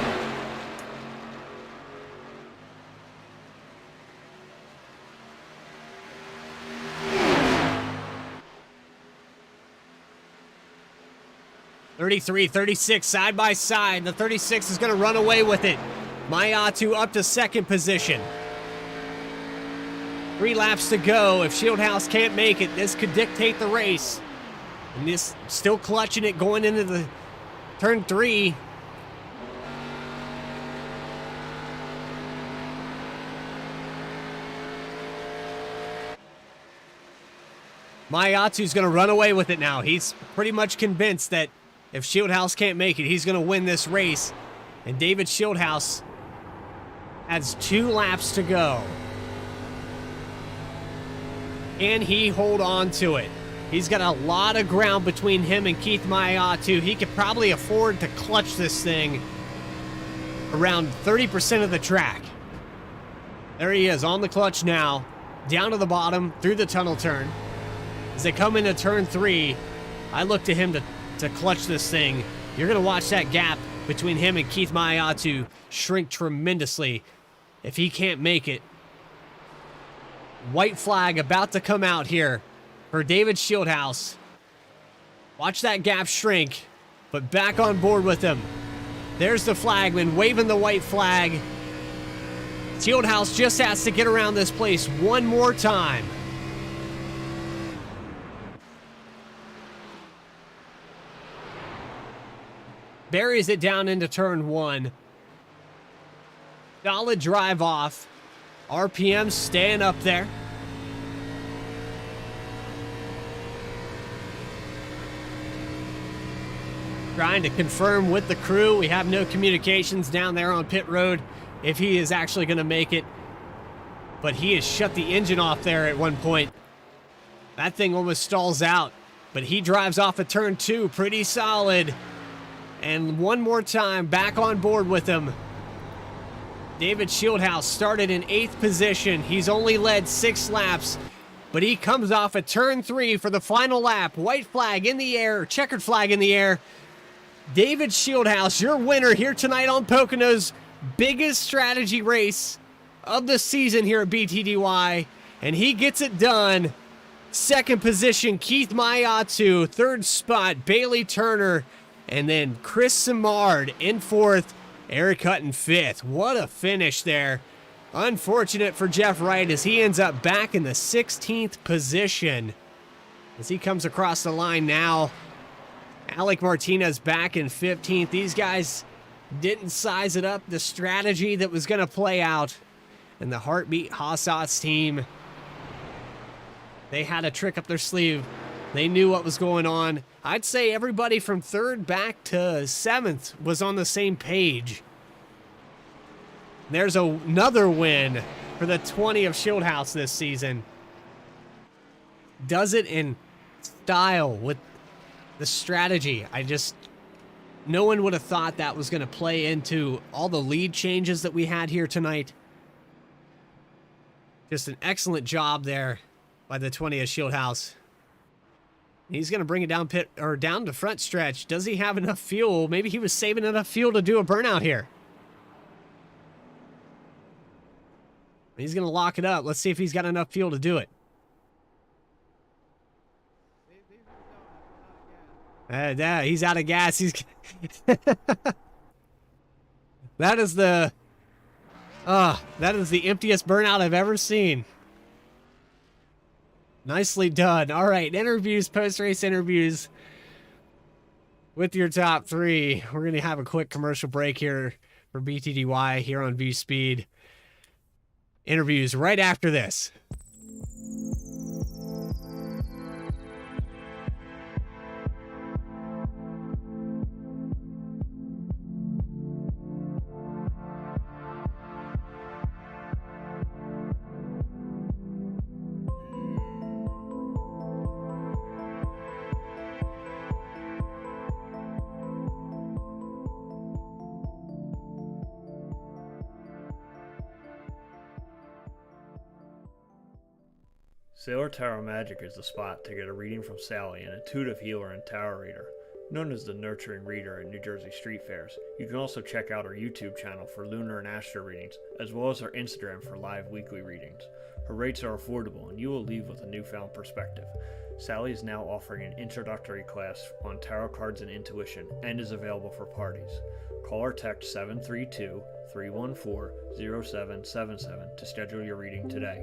(33, 36 side by side. The 36 is going to run away with it. Mayatu up to 2nd position. 3 laps to go. If Shieldhouse can't make it, this could dictate the race. And this still clutching it going into the turn 3. Mayatu's going to run away with it now. He's pretty much convinced that if Shieldhouse can't make it, he's going to win this race. And David Shieldhouse has 2 laps to go. Can he hold on to it? He's got a lot of ground between him and Keith Mayatu. He could probably afford to clutch this thing around 30% of the track. There he is on the clutch now, down to the bottom, through the tunnel turn. As they come into turn 3, I look to him to clutch this thing. You're going to watch that gap between him and Keith Mayatu shrink tremendously if he can't make it. White flag about to come out here for David Shieldhouse. Watch that gap shrink, but back on board with him. There's the flagman waving the white flag. Shieldhouse just has to get around this place one more time. Buries it down into turn 1. Solid drive off. RPM staying up there. Trying to confirm with the crew. We have no communications down there on pit road if he is actually going to make it. But he has shut the engine off there at one point. That thing almost stalls out. But he drives off at turn 2 pretty solid. And one more time, back on board with him. David Shieldhouse started in 8th position. He's only led 6 laps, but he comes off at turn 3 for the final lap. White flag in the air, checkered flag in the air. David Shieldhouse, your winner here tonight on Pocono's biggest strategy race of the season here at BTDY, and he gets it done. 2nd position, Keith Mayatu. 3rd spot, Bailey Turner. And then Chris Simard in 4th, Eric Hutton 5th. What a finish there. Unfortunate for Jeff Wright as he ends up back in the 16th position. As he comes across the line now, Alec Martinez back in 15th. These guys didn't size it up, the strategy that was going to play out. And the Heartbeat Haasauce team, they had a trick up their sleeve. They knew what was going on. I'd say everybody from 3rd back to 7th was on the same page. There's another win for the 20 of Shieldhouse this season. Does it in style with the strategy. No one would have thought that was going to play into all the lead changes that we had here tonight. Just an excellent job there by the 20 of Shieldhouse. He's going to bring it down down the front stretch. Does he have enough fuel? Maybe he was saving enough fuel to do a burnout here. He's going to lock it up. Let's see if he's got enough fuel to do it. He's out of gas. That is the emptiest burnout I've ever seen. Nicely done. All right, interviews, post-race interviews with your top 3. We're going to have a quick commercial break here for BTDY here on VSPEED. Interviews right after this. Sailor Tarot Magic is the spot to get a reading from Sally, an intuitive healer and tarot reader, known as the Nurturing Reader at New Jersey street fairs. You can also check out our YouTube channel for lunar and astro readings, as well as our Instagram for live weekly readings. Her rates are affordable, and you will leave with a newfound perspective. Sally is now offering an introductory class on tarot cards and intuition, and is available for parties. Call or text 732-314-0777 to schedule your reading today.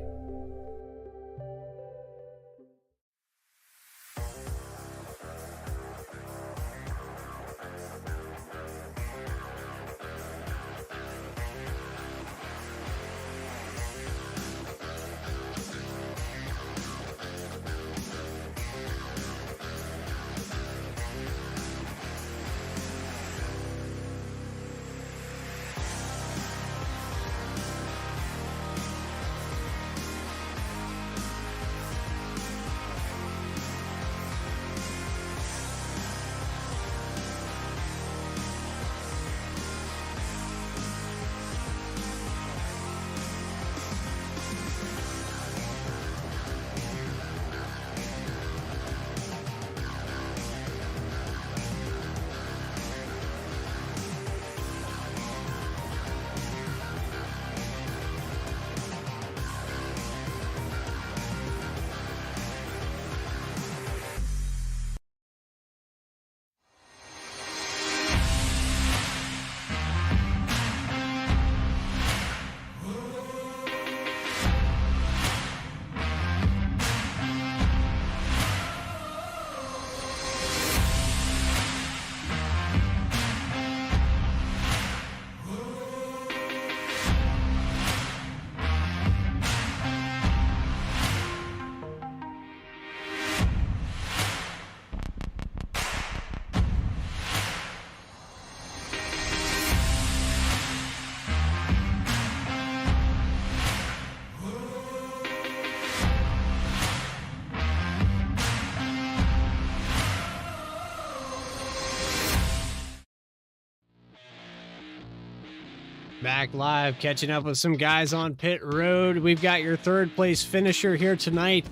Back live, catching up with some guys on pit road. We've got your third place finisher here tonight,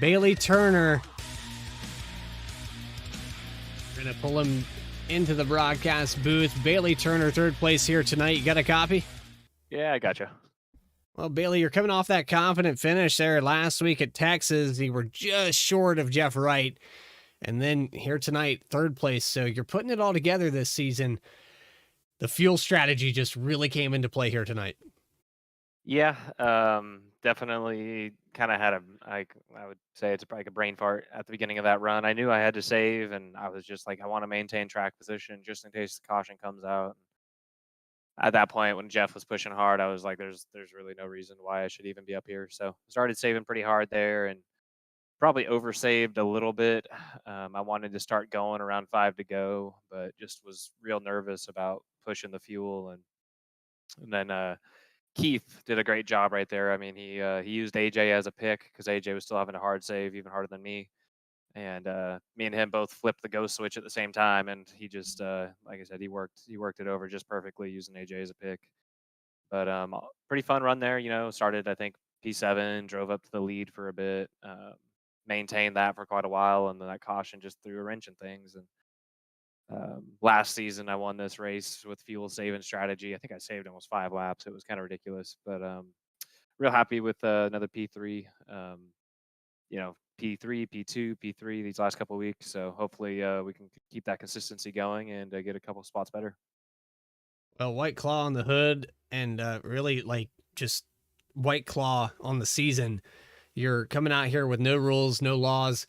Bailey Turner. We're going to pull him into the broadcast booth. Bailey Turner, third place here tonight. You got a copy? Yeah, I gotcha. Well, Bailey, you're coming off that confident finish there last week at Texas. You were just short of Jeff Wright. And then here tonight, third place. So you're putting it all together this season. The fuel strategy just really came into play here tonight. Yeah, definitely kind of had I would say it's like a brain fart at the beginning of that run. I knew I had to save, and I was just like, I want to maintain track position just in case the caution comes out. At that point, when Jeff was pushing hard, I was like, there's really no reason why I should even be up here. So started saving pretty hard there, and probably oversaved a little bit. I wanted to start going around 5 to go, but just was real nervous about pushing the fuel. And then Keith did a great job right there. I mean, he used AJ as a pick because AJ was still having a hard save, even harder than me. And me and him both flipped the go switch at the same time, and he just, like I said, he worked it over just perfectly using AJ as a pick. But pretty fun run there. You know, started I think P7, drove up to the lead for a bit, maintained that for quite a while, and then that caution just threw a wrench in things. And last season, I won this race with fuel saving strategy. I think I saved almost 5 laps. It was kind of ridiculous, but real happy with another P3. You know, P3, P2, P3 these last couple of weeks. So hopefully we can keep that consistency going and get a couple spots better. Well, White Claw on the hood, and really like just White Claw on the season. You're coming out here with no rules, no laws.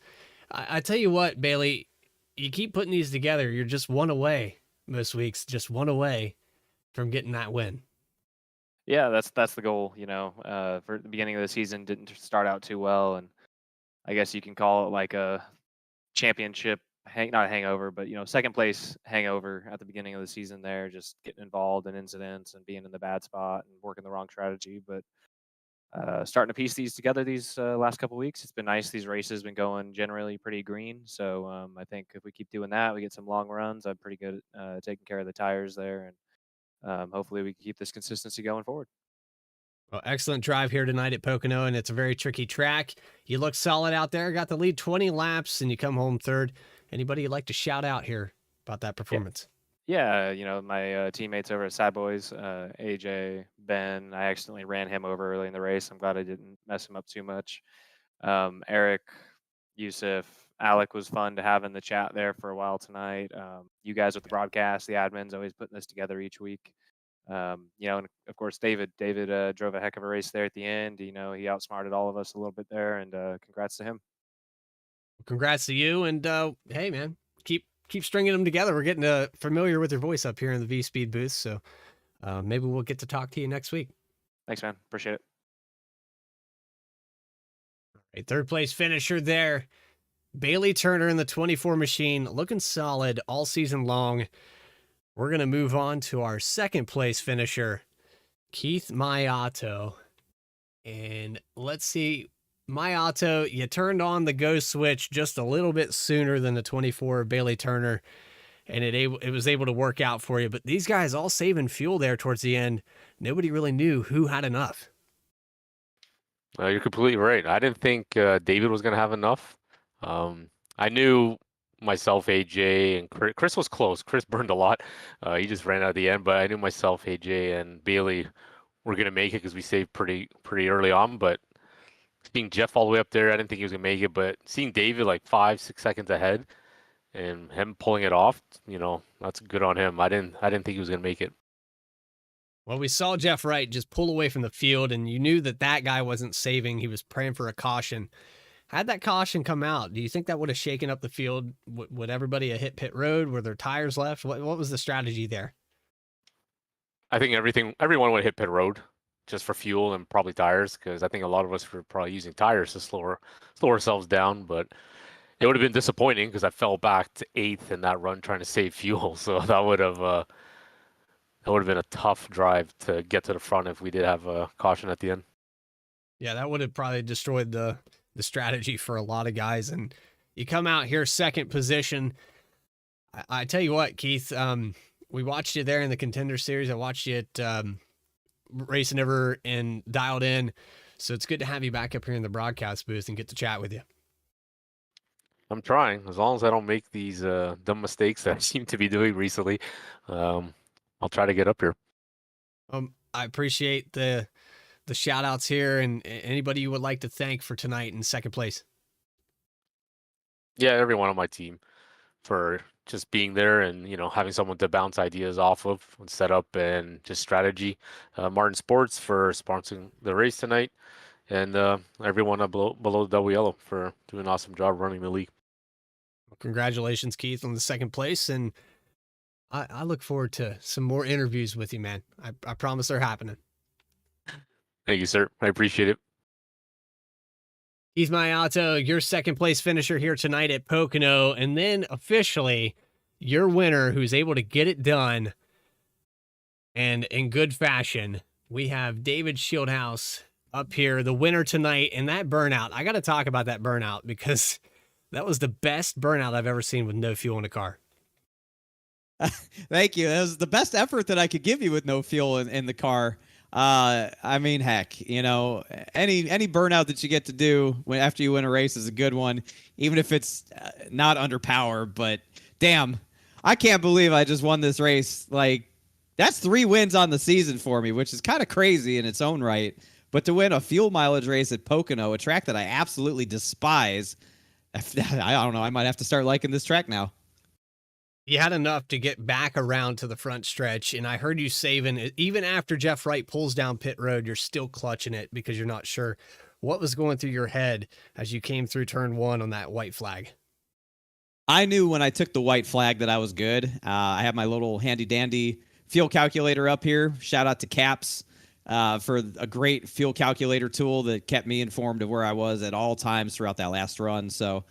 I tell you what, Bailey, you keep putting these together. You're just one away most weeks, just one away from getting that win. Yeah, that's the goal. You know, for the beginning of the season didn't start out too well, and I guess you can call it like a championship not a hangover, but you know, second place hangover at the beginning of the season there, just getting involved in incidents and being in the bad spot and working the wrong strategy. But starting to piece these together these last couple weeks, it's been nice. These races been going generally pretty green, so I think if we keep doing that, we get some long runs. I'm pretty good at taking care of the tires there, and hopefully we can keep this consistency going forward. Well, excellent drive here tonight at Pocono, and it's a very tricky track. You look solid out there, got the lead 20 laps, and you come home third. Anybody you'd like to shout out here about that performance? Yeah, you know, my teammates over at Sad Boys, AJ, Ben, I accidentally ran him over early in the race. I'm glad I didn't mess him up too much. Eric, Yusuf, Alec was fun to have in the chat there for a while tonight. You guys with the broadcast, the admins, always putting this together each week. You know, and of course, David drove a heck of a race there at the end. You know, he outsmarted all of us a little bit there, and congrats to him. Congrats to you, and hey, man, keep stringing them together. We're getting familiar with your voice up here in the VSPEED booth, so maybe we'll get to talk to you next week. Thanks, man. Appreciate it. All right, third place finisher there, Bailey Turner in the 24 machine, looking solid all season long. We're going to move on to our second place finisher, Keith Mayato. And let's see, Mayato, you turned on the go switch just a little bit sooner than the 24 Bailey Turner, and it was able to work out for you. But these guys all saving fuel there towards the end. Nobody really knew who had enough. You're completely right. I didn't think David was going to have enough. I knew myself, AJ, and Chris was close. Chris burned a lot. He just ran out at the end, but I knew myself, AJ, and Bailey were going to make it because we saved pretty early on. But seeing Jeff all the way up there, I didn't think he was going to make it. But seeing David like 5-6 seconds ahead and him pulling it off, you know, that's good on him. I didn't think he was going to make it. Well, we saw Jeff Wright just pull away from the field, and you knew that guy wasn't saving. He was praying for a caution. Had that caution come out, do you think that would have shaken up the field? Would everybody have hit pit road? Were there tires left? What was the strategy there? I think everyone would hit pit road just for fuel and probably tires, because I think a lot of us were probably using tires to slow ourselves down. But it would have been disappointing because I fell back to 8th in that run trying to save fuel. So that would have been a tough drive to get to the front if we did have a caution at the end. Yeah, that would have probably destroyed the strategy for a lot of guys. And you come out here second position. I tell you what, Keith, we watched you there in the Contender Series. I watched you at Racing Ever and Dialed In. So it's good to have you back up here in the broadcast booth and get to chat with you. I'm trying. As long as I don't make these dumb mistakes that I seem to be doing recently, I'll try to get up here. I appreciate the shout outs here, and anybody you would like to thank for tonight in second place. Yeah, everyone on my team for just being there and, you know, having someone to bounce ideas off of and set up and just strategy. Martin Sports for sponsoring the race tonight, and everyone below the double yellow for doing an awesome job running the league. Well, congratulations, Keith, on the second place, and I look forward to some more interviews with you, man. I promise they're happening. Thank you, sir. I appreciate it. Keith Mayato, your second place finisher here tonight at Pocono, and then officially your winner who's able to get it done and in good fashion. We have David Shieldhouse up here, the winner tonight, and that burnout. I got to talk about that burnout because that was the best burnout I've ever seen with no fuel in a car. Thank you. That was the best effort that I could give you with no fuel in the car. I mean, heck, you know, any burnout that you get to do after you win a race is a good one, even if it's not under power. But damn, I can't believe I just won this race. Like, that's 3 wins on the season for me, which is kind of crazy in its own right. But to win a fuel mileage race at Pocono, a track that I absolutely despise, I don't know. I might have to start liking this track now. You had enough to get back around to the front stretch, and I heard you saving it. Even after Jeff Wright pulls down pit road, you're still clutching it because you're not sure what was going through your head as you came through turn 1 on that white flag. I knew when I took the white flag that I was good. I have my little handy-dandy fuel calculator up here. Shout out to Caps for a great fuel calculator tool that kept me informed of where I was at all times throughout that last run. So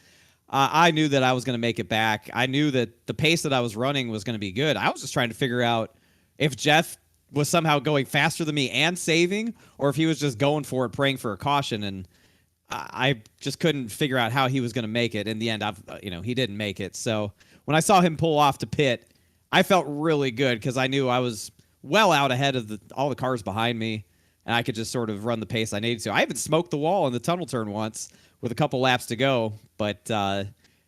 I knew that I was going to make it back. I knew that the pace that I was running was going to be good. I was just trying to figure out if Jeff was somehow going faster than me and saving, or if he was just going for it, praying for a caution. And I just couldn't figure out how he was going to make it. In the end, he didn't make it. So when I saw him pull off to pit, I felt really good because I knew I was well out ahead of all the cars behind me, and I could just sort of run the pace I needed to. I even smoked the wall in the tunnel turn once with a couple laps to go. But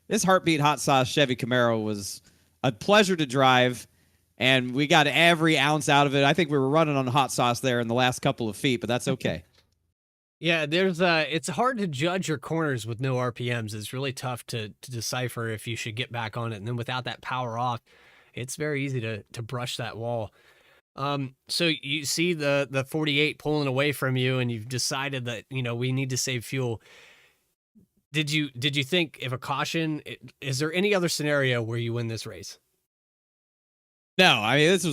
this Heartbeat Hot Sauce Chevy Camaro was a pleasure to drive, and we got every ounce out of it. I think we were running on hot sauce there in the last couple of feet, but that's okay. Yeah, it's hard to judge your corners with no RPMs. It's really tough to decipher if you should get back on it. And then without that power off, it's very easy to brush that wall. So you see the 48 pulling away from you, and you've decided that, we need to save fuel. Did you think if a caution, is there any other scenario where you win this race? No, I mean, it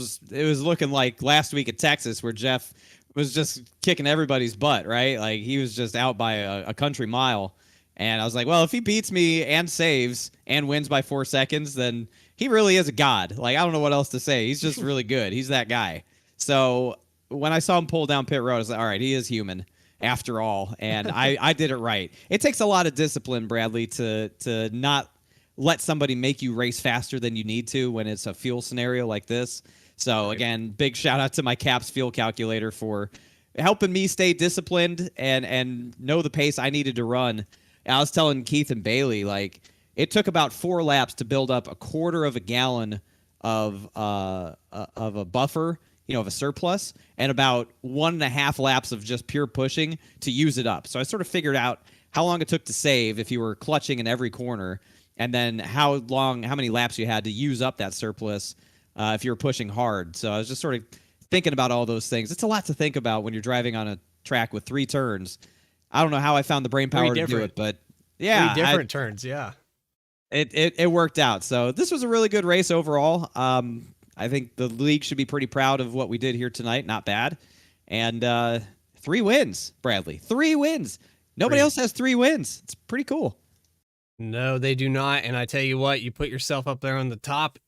was looking like last week at Texas where Jeff was just kicking everybody's butt, right? Like, he was just out by a country mile. And I was like, well, if he beats me and saves and wins by 4 seconds, then he really is a god. Like, I don't know what else to say. He's just really good. He's that guy. So when I saw him pull down pit road, I was like, all right, he is human after all. And I did it right. It takes a lot of discipline, Bradley, to not let somebody make you race faster than you need to when it's a fuel scenario like this. So again, big shout out to my Caps fuel calculator for helping me stay disciplined and know the pace I needed to run. I was telling Keith and Bailey, like, it took about 4 laps to build up 1/4 gallon of a buffer, of a surplus, and about 1.5 laps of just pure pushing to use it up. So I sort of figured out how long it took to save if you were clutching in every corner, and then how many laps you had to use up that surplus if you were pushing hard. So I was just sort of thinking about all those things. It's a lot to think about when you're driving on a track with 3 turns. I don't know how I found the brain power to do it, but yeah. 3 different turns, yeah. It worked out. So this was a really good race overall. I think the league should be pretty proud of what we did here tonight. Not bad. And 3 wins, Bradley. 3 wins. Nobody else has 3 wins. It's pretty cool. No, they do not. And I tell you what, you put yourself up there on the top.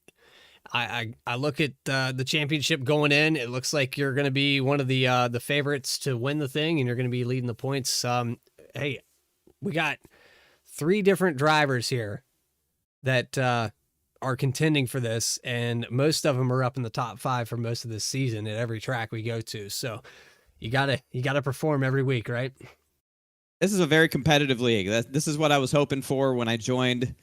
I look at the championship going in. It looks like you're going to be one of the favorites to win the thing, and you're going to be leading the points. Hey, we got 3 different drivers here that are contending for this, and most of them are up in the top 5 for most of this season at every track we go to. So you gotta perform every week, right? This is a very competitive league. This is what I was hoping for when I joined.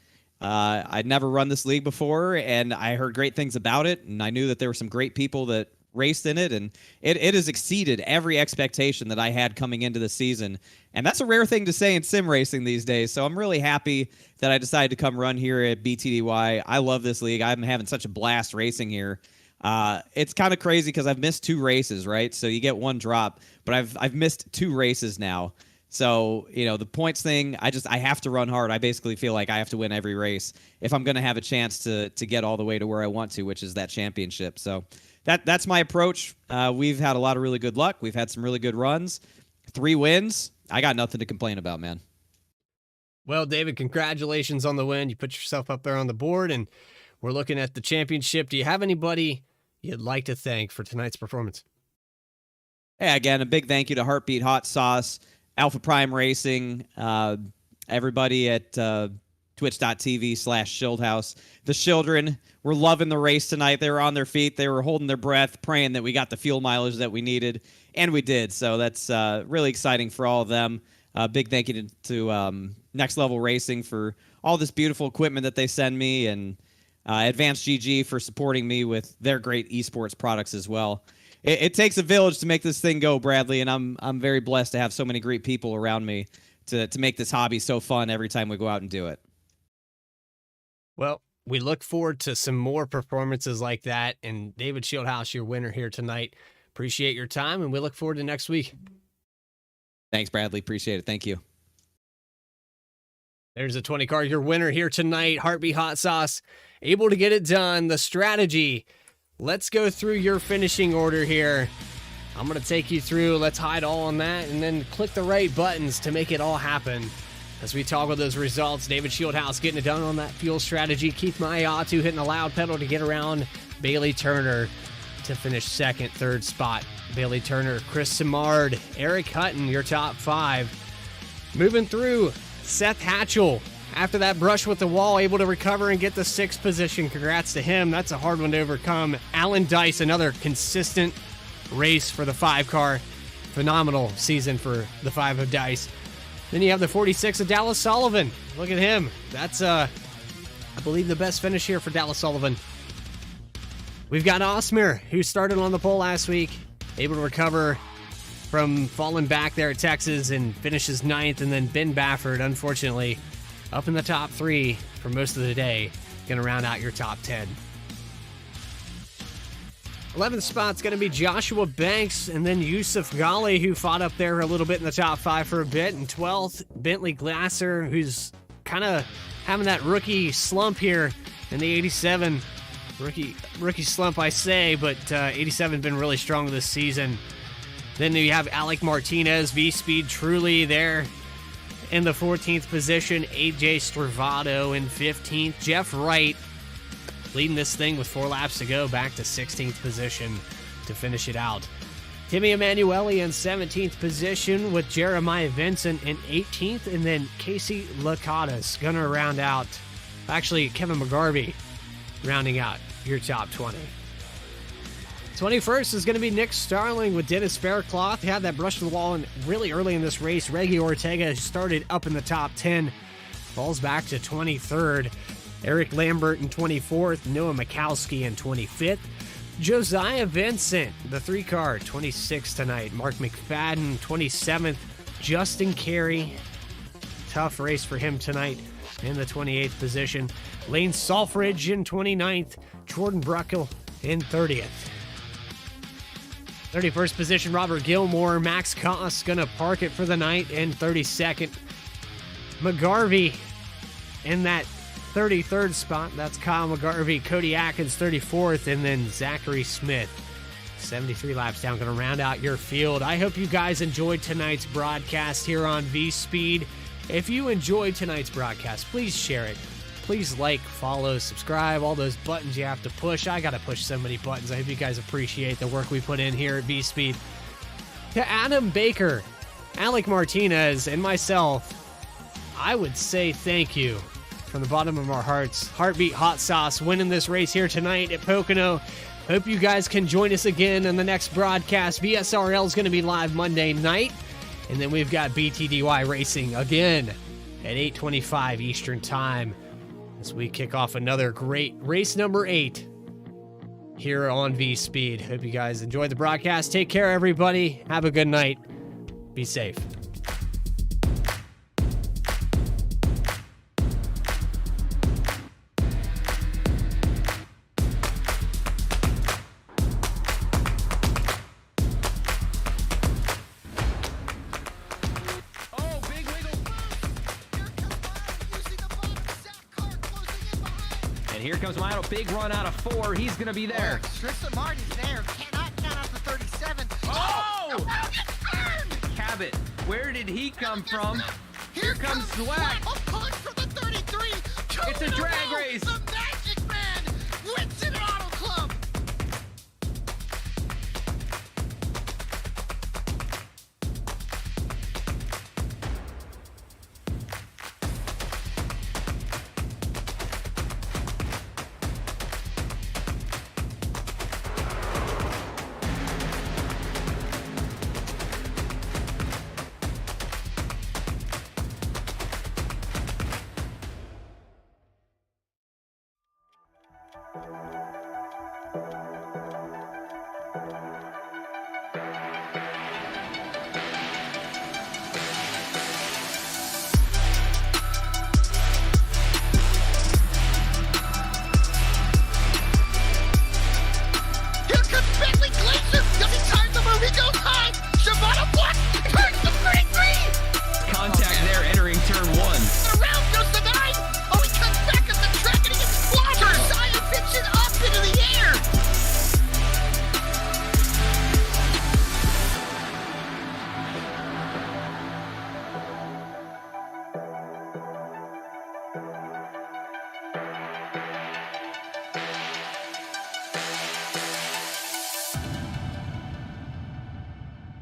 I'd never run this league before, and I heard great things about it, and I knew that there were some great people that raced in it, and it has exceeded every expectation that I had coming into the season. And that's a rare thing to say in sim racing these days, so I'm really happy that I decided to come run here at BTDY. I love this league. I'm having such a blast racing here. It's kind of crazy because I've missed 2 races, right? So you get 1 drop, but I've missed 2 races now. So, the points thing, I have to run hard. I basically feel like I have to win every race if I'm going to have a chance to get all the way to where I want to, which is that championship. So that's my approach. We've had a lot of really good luck. We've had some really good runs. 3 wins. I got nothing to complain about, man. Well, David, congratulations on the win. You put yourself up there on the board, and we're looking at the championship. Do you have anybody you'd like to thank for tonight's performance? Yeah, again, a big thank you to Heartbeat Hot Sauce, Alpha Prime Racing, everybody at twitch.tv/Shieldhouse. The children were loving the race tonight. They were on their feet. They were holding their breath, praying that we got the fuel mileage that we needed, and we did. So that's really exciting for all of them. Big thank you to Next Level Racing for all this beautiful equipment that they send me, and Advanced GG for supporting me with their great esports products as well. It takes a village to make this thing go, Bradley, and I'm very blessed to have so many great people around me to make this hobby so fun every time we go out and do it. Well, we look forward to some more performances like that, and David Shieldhouse, your winner here tonight. Appreciate your time, and we look forward to next week. Thanks, Bradley. Appreciate it. Thank you. There's a 20 car, your winner here tonight. Heartbeat Hot Sauce, able to get it done. The strategy. Let's go through your finishing order here. I'm going to take you through. Let's hide all on that and then click the right buttons to make it all happen. As we toggle those results, David Shieldhouse getting it done on that fuel strategy. Keith Mayatu hitting the loud pedal to get around Bailey Turner to finish second, third spot. Bailey Turner, Chris Simard, Eric Hutton, your top 5. Moving through, Seth Hatchell. After that brush with the wall, able to recover and get the 6th position. Congrats to him. That's a hard one to overcome. Alan Dice, another consistent race for the 5 car. Phenomenal season for the 5 of Dice. Then you have the 46 of Dallas Sullivan. Look at him. That's, I believe, the best finish here for Dallas Sullivan. We've got Osmer, who started on the pole last week, able to recover from falling back there at Texas and finishes 9th. And then Ben Baffert, unfortunately, up in the top 3 for most of the day. Going to round out your top 10. 11th spot's going to be Joshua Banks, and then Yusuf Ghali, who fought up there a little bit in the top 5 for a bit. And 12th, Bentley Glasser, who's kind of having that rookie slump here in the 87. Rookie slump, I say, but 87 been really strong this season. Then you have Alec Martinez, VSPEED truly there in the 14th position. AJ Stravato in 15th. Jeff Wright leading this thing with 4 laps to go, back to 16th position to finish it out. Timmy Emanuele in 17th position with Jeremiah Vincent in 18th, and then Casey Lakatos gonna round out, actually Kevin McGarvey rounding out your top 20. 21st is going to be Nick Starling with Dennis Faircloth. He had that brush to the wall really early in this race. Reggie Ortega started up in the top 10, falls back to 23rd. Eric Lambert in 24th. Noah Mikowski in 25th. Josiah Vincent, the 3 car, 26th tonight. Mark McFadden, 27th. Justin Carey, tough race for him tonight, in the 28th position. Lane Salfridge in 29th. Jordan Bruckel in 30th. 31st position, Robert Gilmore. Max Koss gonna park it for the night in 32nd. McGarvey in that 33rd spot. That's Kyle McGarvey. Cody Atkins, 34th. And then Zachary Smith, 73 laps down. Gonna round out your field. I hope you guys enjoyed tonight's broadcast here on VSPEED. If you enjoyed tonight's broadcast, please share it. Please like, follow, subscribe, all those buttons you have to push. I got to push so many buttons. I hope you guys appreciate the work we put in here at VSPEED. To Adam Baker, Alec Martinez, and myself, I would say thank you from the bottom of our hearts. Heartbeat Hot Sauce winning this race here tonight at Pocono. Hope you guys can join us again in the next broadcast. VSRL is going to be live Monday night. And then we've got BTDY racing again at 8:25 Eastern Time as we kick off another great race number 8 here on VSPEED. Hope you guys enjoy the broadcast. Take care, everybody. Have a good night. Be safe. Oh, big wiggle. And here comes Milo. Big run out of 4. He's going to be there. Tristan Martin's there. Cannot count out the 37. Oh! Around it, burned! Cabot, where did he come from? Here comes Zwack. A push for the 33. It's a drag race. The Magic Man wins it at Auto Club.